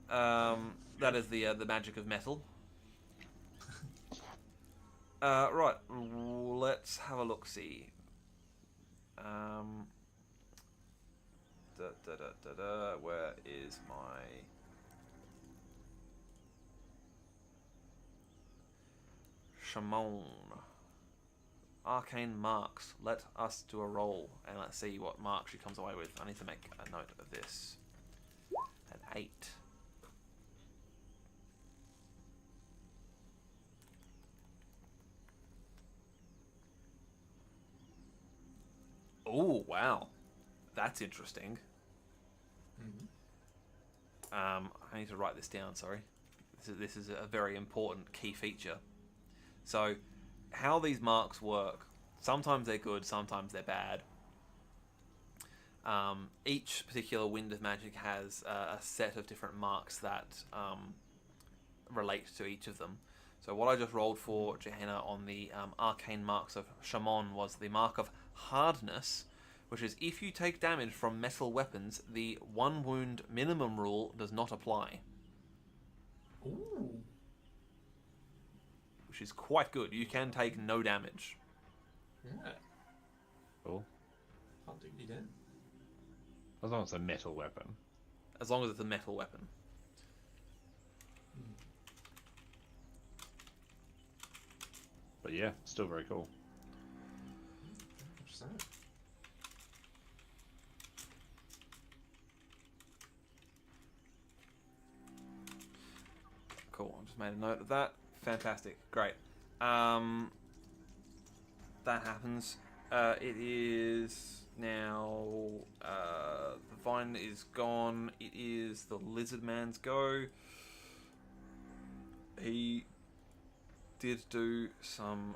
That is the magic of metal. Right, let's have a look-see. Where is my... Shaman. Arcane marks. Let us do a roll, and let's see what mark she comes away with. I need to make a note of this. An 8. Oh, wow. That's interesting. I need to write this down, sorry. This is a very important key feature. So, how these marks work, sometimes they're good, sometimes they're bad. Each particular Wind of Magic has a set of different marks that relate to each of them. So what I just rolled for Gehenna on the arcane marks of Shaman was the mark of hardness, which is if you take damage from metal weapons, the 1 wound minimum rule does not apply. Ooh. which is quite good. You can take no damage. Yeah. Cool. Can't do you dead. As long as it's a metal weapon. As long as it's a metal weapon. But yeah, still very cool. So. Cool. I just made a note of that. Fantastic. Great. That happens. It is now. The vine is gone. It is the lizard man's go. He did do some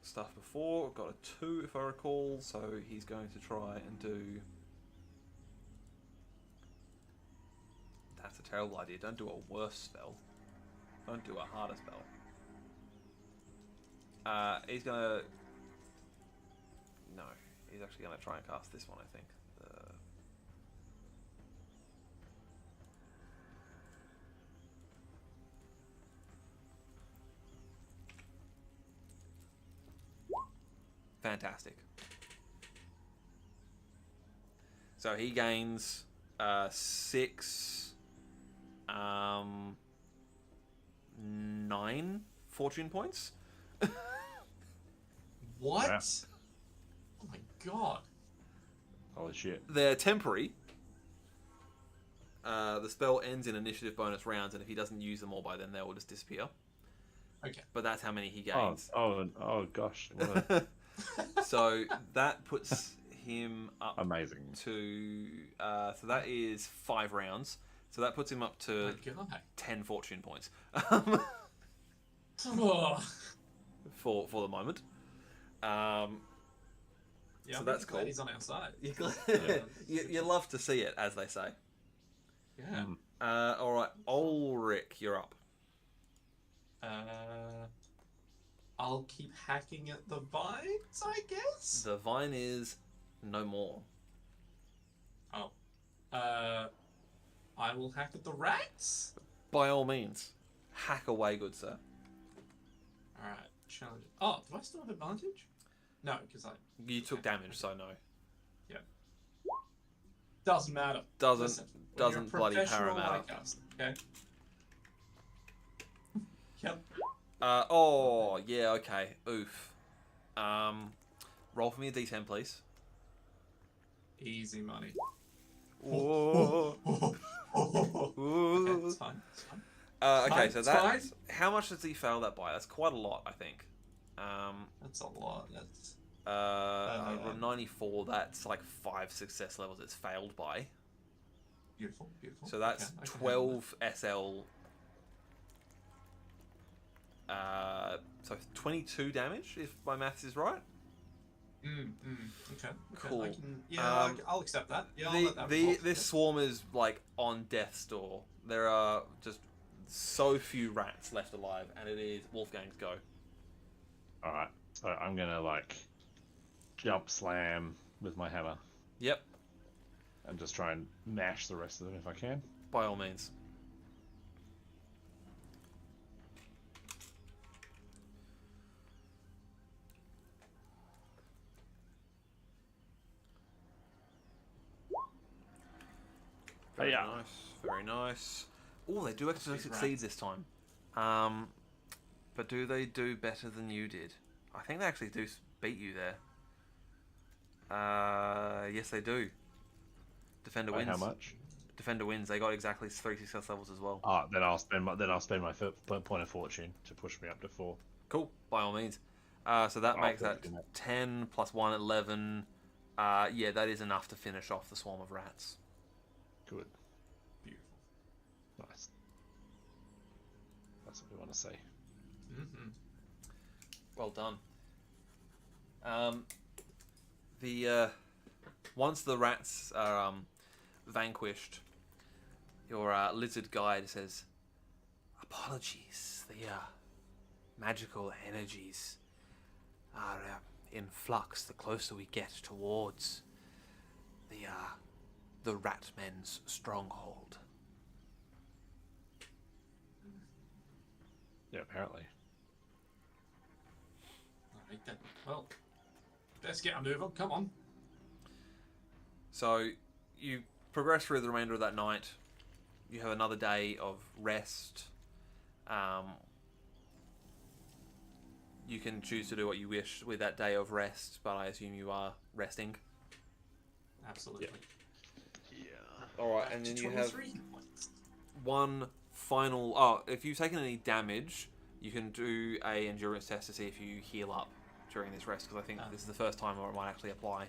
stuff before. Got a 2 if I recall. So he's going to try and do. That's a terrible idea. Don't do a worse spell. Don't do a harder spell. He's gonna. No, he's actually gonna try and cast this one, I think. Fantastic. So he gains 6, 9 fortune points. What? Yeah. Oh my god. Holy shit. They're temporary. The spell ends in initiative bonus rounds, and if he doesn't use them all by then, they will just disappear. Okay. But that's how many he gains. Oh gosh. What a... So that puts him up Amazing. to... so that is 5 rounds. So that puts him up to Oh my god. 10 fortune points. Oh. for the moment. Yeah, So I'm that's glad cool. he's on our side. You love to see it, as they say. Yeah. All right, Ulrich, you're up. I'll keep hacking at the vines, I guess. The vine is no more. Oh. I will hack at the rats. By all means, hack away, good sir. All right. Challenge. Oh, do I still have advantage? No, because You took damage, so no. Yeah. Doesn't matter. Doesn't Listen, when you're a bloody professional paramatter. lightcaster, okay. Yep. Oh yeah, okay. Oof. Roll for me a d10, please. Easy money. Whoa. Okay, it's fine. It's fine. Okay, It's so fine. that's how much does he fail that by? That's quite a lot, I think. That's a lot. That's I rolled 94. That's like 5 success levels. It's failed by. beautiful. Beautiful. So that's Okay, I can 12 SL. So 22 damage, if my maths is right. Okay. Cool. I can, I'll accept that. Yeah, I'll let that roll. This swarm is like on death's door. There are just so few rats left alive, and it is Wolfgang's go. Alright. So I'm gonna like jump slam with my hammer Yep, and just try and mash the rest of them if I can. by all means. Very Yeah. nice, very nice. Oh, they do actually Sweet succeed rats. this time. But do they do better than you did? I think they actually do beat you there. Yes, they do. Defender By wins. how much? Defender wins. They got exactly 3 success levels as well. Ah, then I'll spend my point of fortune to push me up to 4. Cool, by all means. So that I'll makes put that it in that. 10 plus 1, 11. Yeah, that is enough to finish off the swarm of rats. Good. Beautiful. Nice. That's what we want to say. Mm-hmm. Well done. Once the rats are vanquished, your lizard guide says, "Apologies. The magical energies are in flux the closer we get towards the rat men's stronghold." Yeah, apparently. Right then. Well, let's get a move on. Come on. So you progress through the remainder of that night. You have another day of rest. You can choose to do what you wish with that day of rest, but I assume you are resting. Absolutely. Yeah. All right, and then you have 23 points. one final. Oh, if you've taken any damage, you can do a endurance test to see if you heal up during this rest, because I think this is the first time where it might actually apply.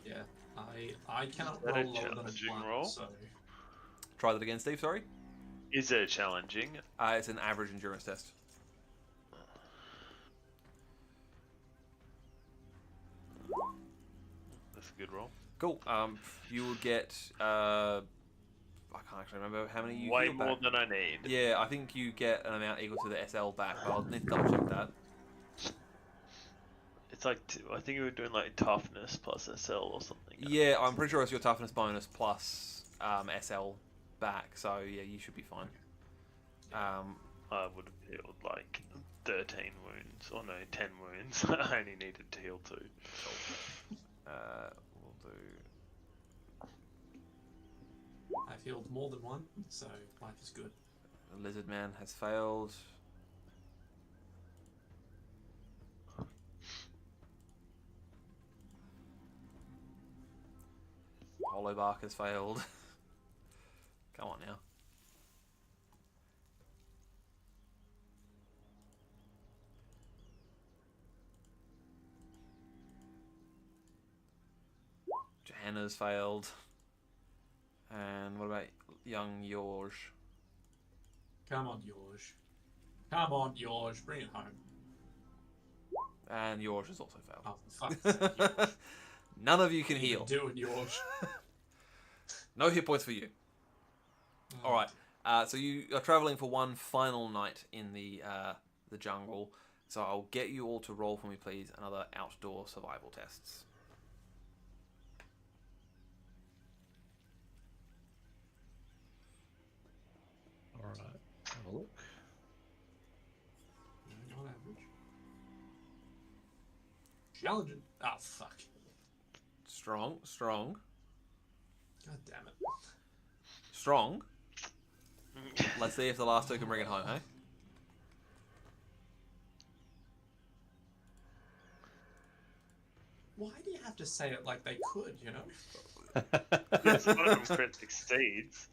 Yeah. I cannot Is that a roll lower than a challenging 1, roll? so... Try that again, Steve. Sorry. Is it challenging? It's an average endurance test. That's a good roll. Cool. You will get. I can't actually remember how many you Way heal more back. than I need. Yeah, I think you get an amount equal to the SL back, but I'll need to double check that. It's like I think we were doing like toughness plus SL or something. Yeah, I'm pretty sure it's your toughness bonus plus SL back, so yeah, you should be fine. I would have healed like 13 wounds, or no, 10 wounds. I only needed to heal 2. We'll do. I've healed more than 1, so life is good. The Lizard Man has failed. Hollowbark has failed. Come on now. Johanna's failed. And what about young Jorge? Come on, Jorge. Come on, Jorge. Bring it home. And Jorge has also failed. Oh, for fuck's sake, Jorge. None of you can What are you heal. doing, Jorge? No hit points for you. Alright, so you are travelling for one final night in the jungle. So I'll get you all to roll for me, please, another outdoor survival tests. Alright, have a look. On average. Challenging. Oh, fuck. Strong, strong, God damn it. strong. Let's see if the last two can bring it home, hey? Why do you have to say it like they could, you know? It's one of them crit succeeds.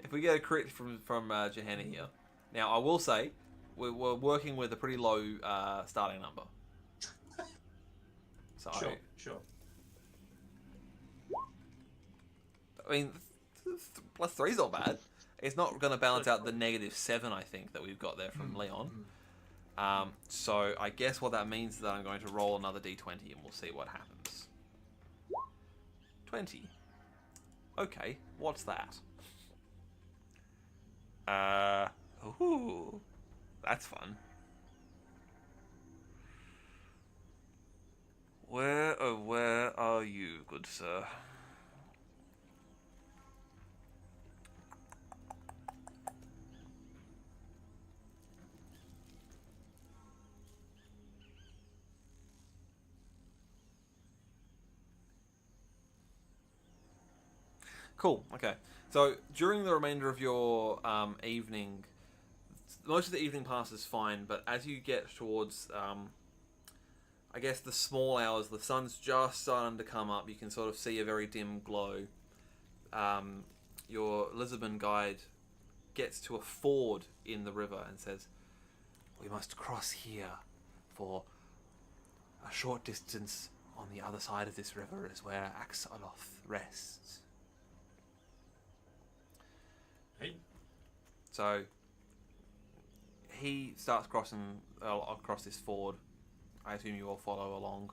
If we get a crit from Johanna here. Now, I will say, we're working with a pretty low starting number. So, Sure. I mean, plus 3's not bad. It's not going to balance out the -7, I think, that we've got there from Leon. So I guess what that means is that I'm going to roll another d20 and we'll see what happens. 20. Okay, what's that? Ooh, that's fun. Where, oh, where are you, good sir? Cool, okay. So, during the remainder of your evening, most of the evening passes fine, but as you get towards, I guess, the small hours, the sun's just starting to come up, you can sort of see a very dim glow. Your Lisbon guide gets to a ford in the river and says, "We must cross here, for a short distance on the other side of this river is where Axoloth rests." Hey. So he starts crossing across this ford. I assume you all follow along.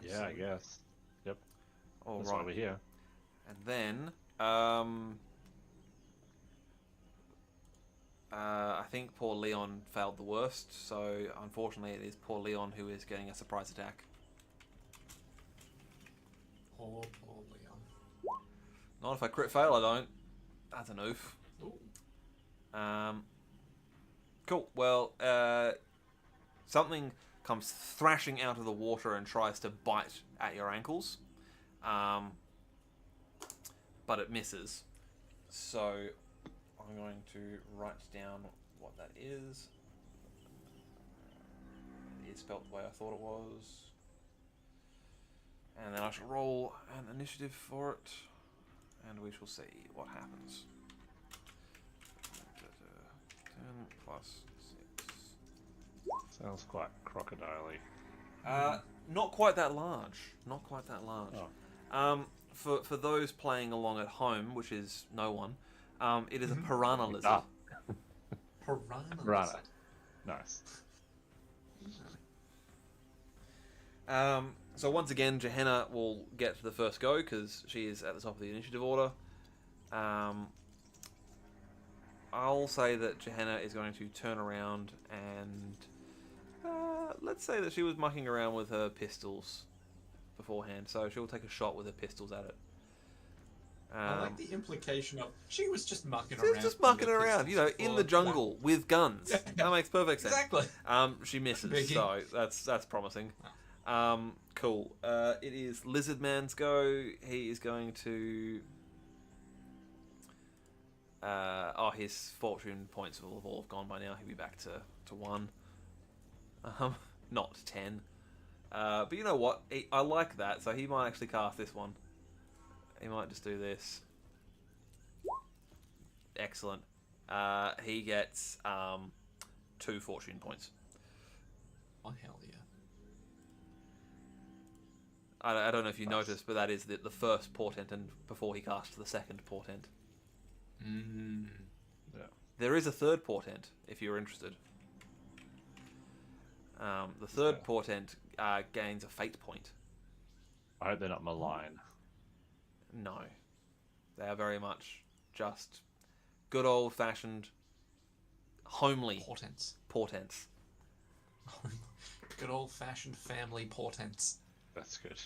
Yeah, I guess. Yep. All That's right. why we're here. And then, I think poor Leon failed the worst. So unfortunately, it is poor Leon who is getting a surprise attack. Poor Leon. Not if I crit fail, I don't. That's an oof. Ooh. Cool. Well, something comes thrashing out of the water and tries to bite at your ankles, but it misses. So I'm going to write down what that is. It is spelled the way I thought it was. And then I shall roll an initiative for it, and we shall see what happens. 10 plus 6. Sounds quite crocodile-y. Not quite that large. Not quite that large. Oh. For those playing along at home, which is no one, it is a piranha lizard. Ah. Piranha. Nice. So once again, Gehenna will get the first go because she is at the top of the initiative order. I'll say that Gehenna is going to turn around and let's say that she was mucking around with her pistols beforehand, so she'll take a shot with her pistols at it. I like the implication of she was just mucking She's around. just mucking around, you know, in the jungle with guns. That makes perfect sense. Exactly. She misses, so that's promising. Cool. It is Lizard Man's go. He is going to. His fortune points will have all gone by now. He'll be back to 1. Not 10. But you know what? I like that, so he might actually cast this one. He might just do this. Excellent. He gets 2 fortune points. Oh, hell yeah. I don't know if you noticed, but that is the first portent, and before he casts the second portent. Yeah. There is a third portent, if you're interested. The third portent gains a fate point. I hope they're not malign. No. They are very much just good old-fashioned, homely portents. Good old-fashioned family portents. That's good.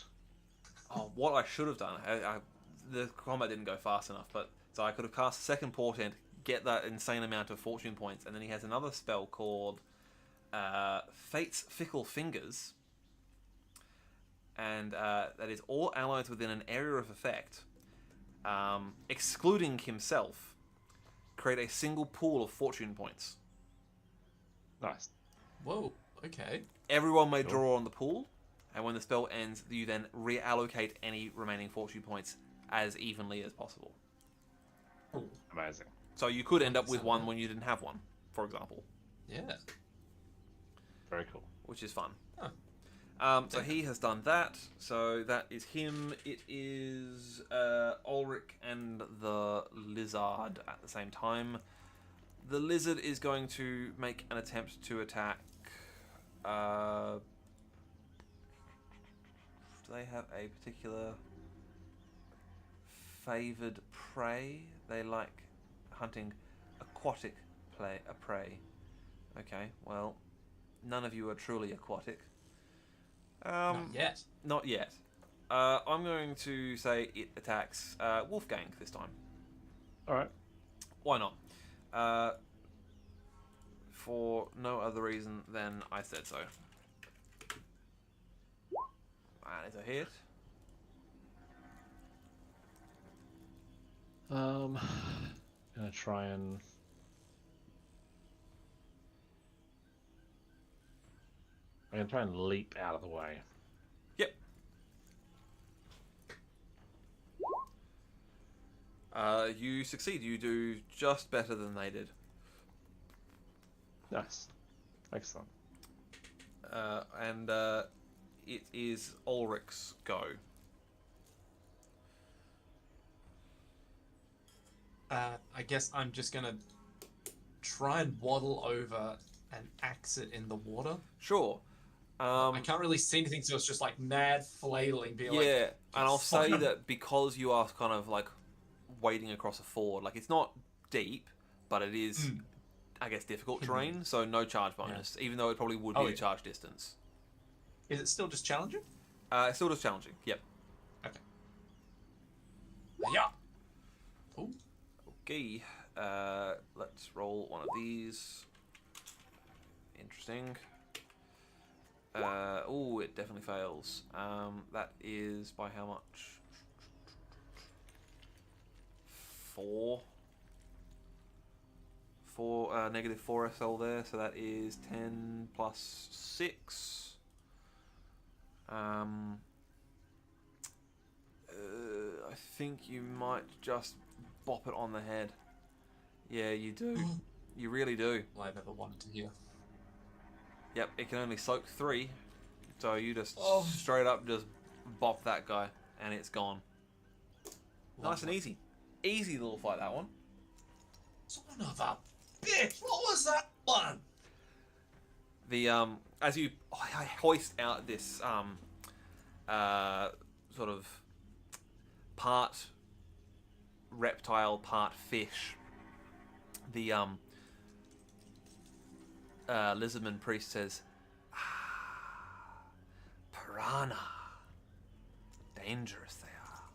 Oh, what I should have done, the combat didn't go fast enough, but so I could have cast a second portent, get that insane amount of fortune points, and then he has another spell called Fate's Fickle Fingers, and that is all allies within an area of effect, excluding himself, create a single pool of fortune points. Nice. Whoa, okay. Everyone may draw on the pool, and when the spell ends, you then reallocate any remaining fortune points as evenly as possible. Amazing. So you could end up with one when you didn't have one, for example. Yeah. Very cool. Which is fun. Huh. So he has done that. So that is him. It is Ulrich and the lizard at the same time. The lizard is going to make an attempt to attack. Do they have a particular favoured prey? They like hunting aquatic prey. Okay, well, none of you are truly aquatic. Not yet. Not yet. I'm going to say it attacks Wolfgang this time. Alright. Why not? For no other reason than I said so. That is a hit. Gonna try and I'm gonna try and leap out of the way. Yep. You succeed. You do just better than they did. Nice. Excellent. And it is Ulrich's go. I guess I'm just gonna try and waddle over and axe it in the water. Sure. I can't really see anything, so it's just like mad flailing. Yeah, like, and I'll say that because you are kind of like wading across a ford, like it's not deep, but it is, I guess, difficult terrain, so no charge bonus, even though it probably would be a charge distance. Is it still just challenging? It's still just challenging, yep. Okay. Yeah. Ooh. Okay, let's roll one of these. Interesting. Oh, it definitely fails. That is by how much? 4. Negative 4 SL there, so that is 10 plus 6. I think you might just bop it on the head. Yeah, you do. You really do. Well, I never wanted to hear. Yep, it can only soak 3. So you just Oh. straight up just bop that guy, and it's gone. Nice and easy. Easy little fight, that one. Son of a bitch! What was that one? The as you hoist out this sort of part reptile, part fish, the lizardman priest says, piranha. Dangerous they are.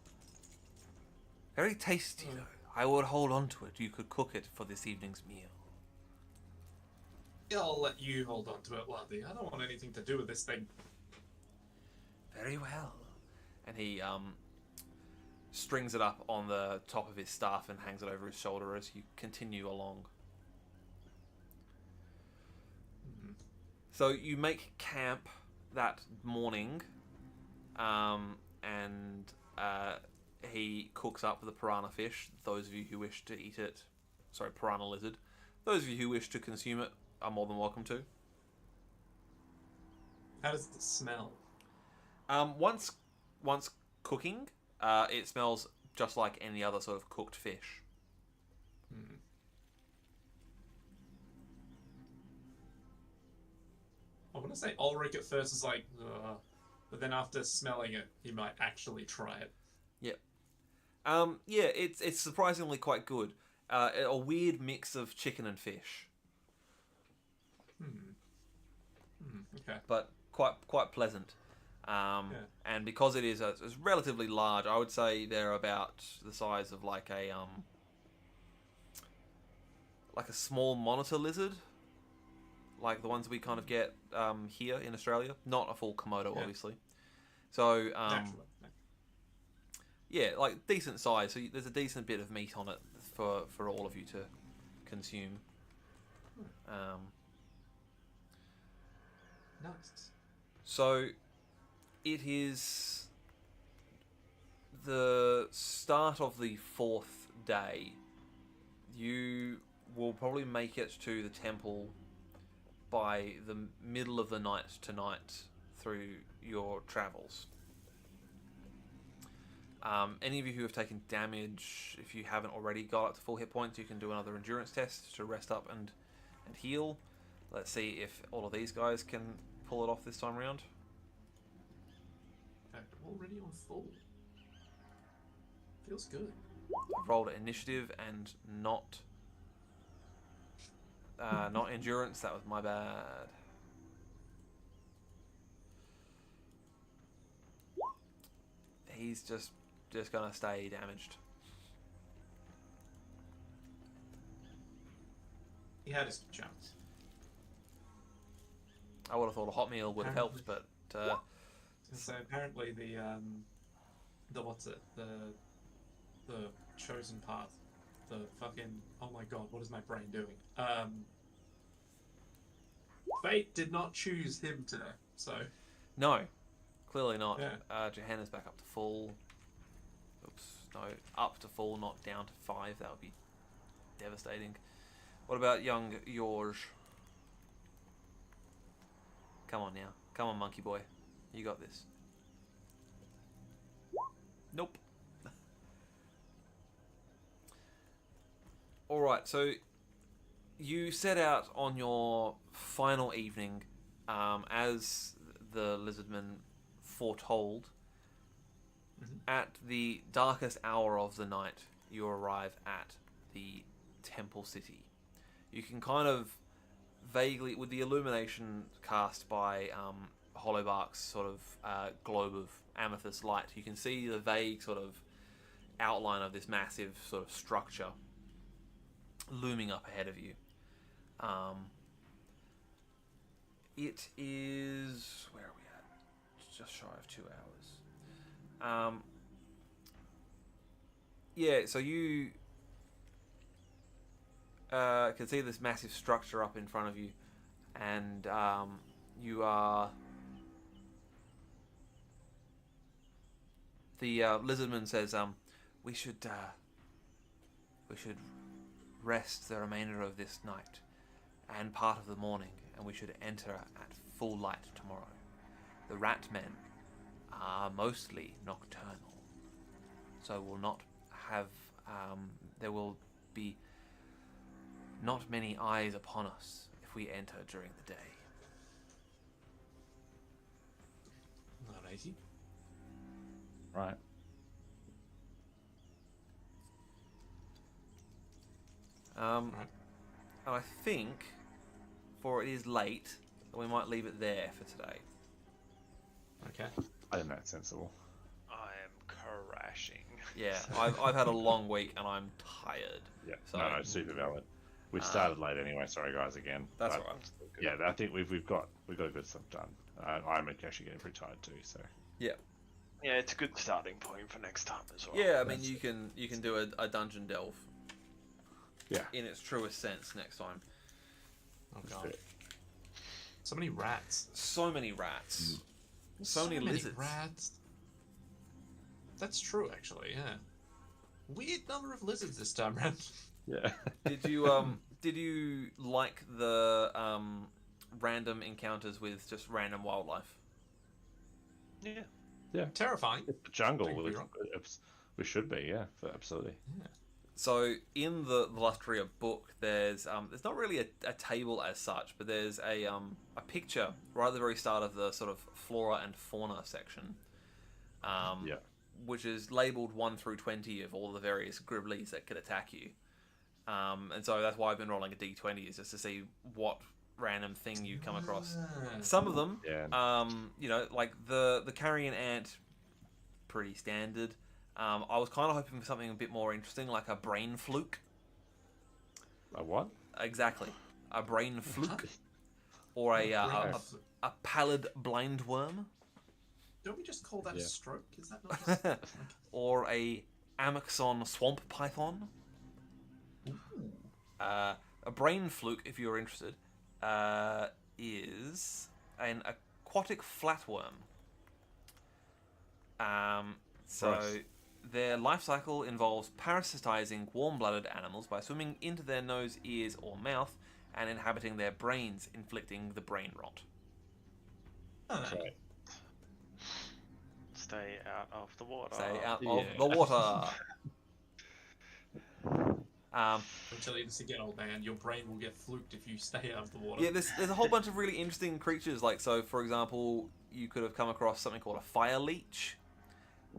Very tasty though. I would hold on to it. You could cook it for this evening's meal. I'll let you hold on to it, laddie. I don't want anything to do with this thing. Very well. And he strings it up on the top of his staff and hangs it over his shoulder as you continue along. Mm-hmm. So you make camp that morning, and he cooks up the piranha fish. Those of you who wish to eat it, piranha lizard. Those of you who wish to consume it are more than welcome to. How does it smell? Once cooking, it smells just like any other sort of cooked fish. Hmm. I want to say Ulrich at first is like, ugh, but then after smelling it, he might actually try it. Yep. Yeah, it's surprisingly quite good. A weird mix of chicken and fish. Okay. But quite pleasant. And because it is it's relatively large, I would say they're about the size of like a small monitor lizard, like the ones we kind of get here in Australia. Not a full Komodo, obviously. So yeah, like decent size. So there's a decent bit of meat on it for all of you to consume. Nice. So it is the start of the 4th day. You will probably make it to the temple by the middle of the night tonight through your travels. Any of you who have taken damage, if you haven't already got up to full hit points, you can do another endurance test to rest up and heal. Let's see if all of these guys can pull it off this time around. Okay, already on full. Feels good. I've rolled initiative and not endurance. That was my bad. He's just gonna stay damaged. He had his chance. I would have thought a hot meal would have helped, but So apparently the what's it, the chosen path, the fucking, oh my god, what is my brain doing? Fate did not choose him today, so no, clearly not. Yeah. Johanna's back up to full. Oops, no, up to full, not down to 5. That would be devastating. What about young George? Come on now. Come on, monkey boy. You got this. Nope. Alright, so you set out on your final evening, as the lizardman foretold. At the darkest hour of the night, you arrive at the temple city. You can kind of vaguely, with the illumination cast by Hollowbark's sort of globe of amethyst light, you can see the vague sort of outline of this massive sort of structure looming up ahead of you. It is... Where are we at? Just shy of 2 hours. Yeah, so you can see this massive structure up in front of you, and you are... The lizardman says, we should rest the remainder of this night and part of the morning, and we should enter at full light tomorrow. The rat men are mostly nocturnal, so will not have there will be not many eyes upon us if we enter during the day. Alrighty. Right. And I think, for it is late, that we might leave it there for today. Okay. I think that's sensible. I am crashing. Yeah, I've had a long week and I'm tired. Yeah. So, No, super valid. We started late anyway. Sorry, guys, again. That's but, all right. Yeah, I think we've got good stuff done. I'm actually getting pretty tired too. So. Yeah. Yeah, it's a good starting point for next time as well. Yeah, I mean, you can do a dungeon delve. Yeah. In its truest sense next time. Oh god. So many rats. So many rats. So many lizards. Rats. That's true, actually. Yeah. Weird number of lizards this time round. Yeah. Did you like the random encounters with just random wildlife? Yeah. Yeah. Terrifying. It's the jungle. Don't get me wrong. We should be, yeah, absolutely. Yeah. So in the Lustria book, there's not really a table as such, but there's a picture right at the very start of the sort of flora and fauna section. Yeah. Which is labelled 1 through 20 of all the various gribblies that could attack you. And so that's why I've been rolling a d20, is just to see what random thing you come across. Some of them, like the carrion ant, pretty standard. I was kind of hoping for something a bit more interesting, like a brain fluke. A what? Exactly, a brain fluke, or a pallid blindworm. Don't we just call that a stroke? Is that not just... Or a Amazon swamp python. A brain fluke, if you're interested, is an aquatic flatworm. So Gross. their life cycle involves parasitizing warm-blooded animals by swimming into their nose, ears, or mouth and inhabiting their brains, inflicting the brain rot. Right. Stay out of the water. Stay out of the water. Until you get old man, your brain will get fluked if you stay out of the water. Yeah, there's a whole bunch of really interesting creatures. Like, so for example, you could have come across something called a fire leech,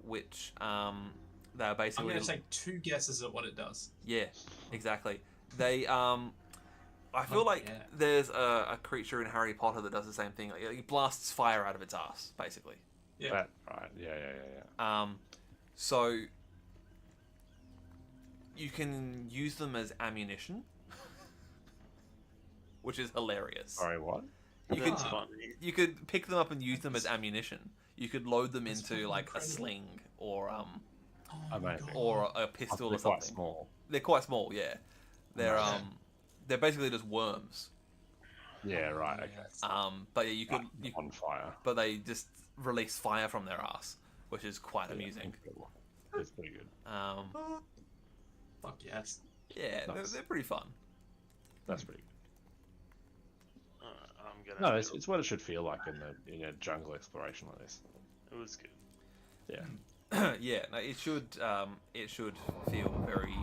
which they're basically... I'm going to take 2 guesses at what it does. Yeah, exactly. They I feel like there's a creature in Harry Potter that does the same thing. Like, it blasts fire out of its ass, basically. Yeah. That, right. Yeah. So you can use them as ammunition, which is hilarious. Sorry, what? You could pick them up and use them as ammunition. You could load them into like a sling or or a pistol or something. Quite small. They're quite small, yeah. They're basically just worms. Yeah, right. Okay. But yeah, you could on fire. But they just release fire from their ass, which is quite amusing. It's pretty good. Fuck yes. Yeah, Nice. they're pretty fun. That's pretty good. I'm gonna. No, it's what it should feel like in a jungle exploration like this. It was good. Yeah. Yeah, no, it should feel very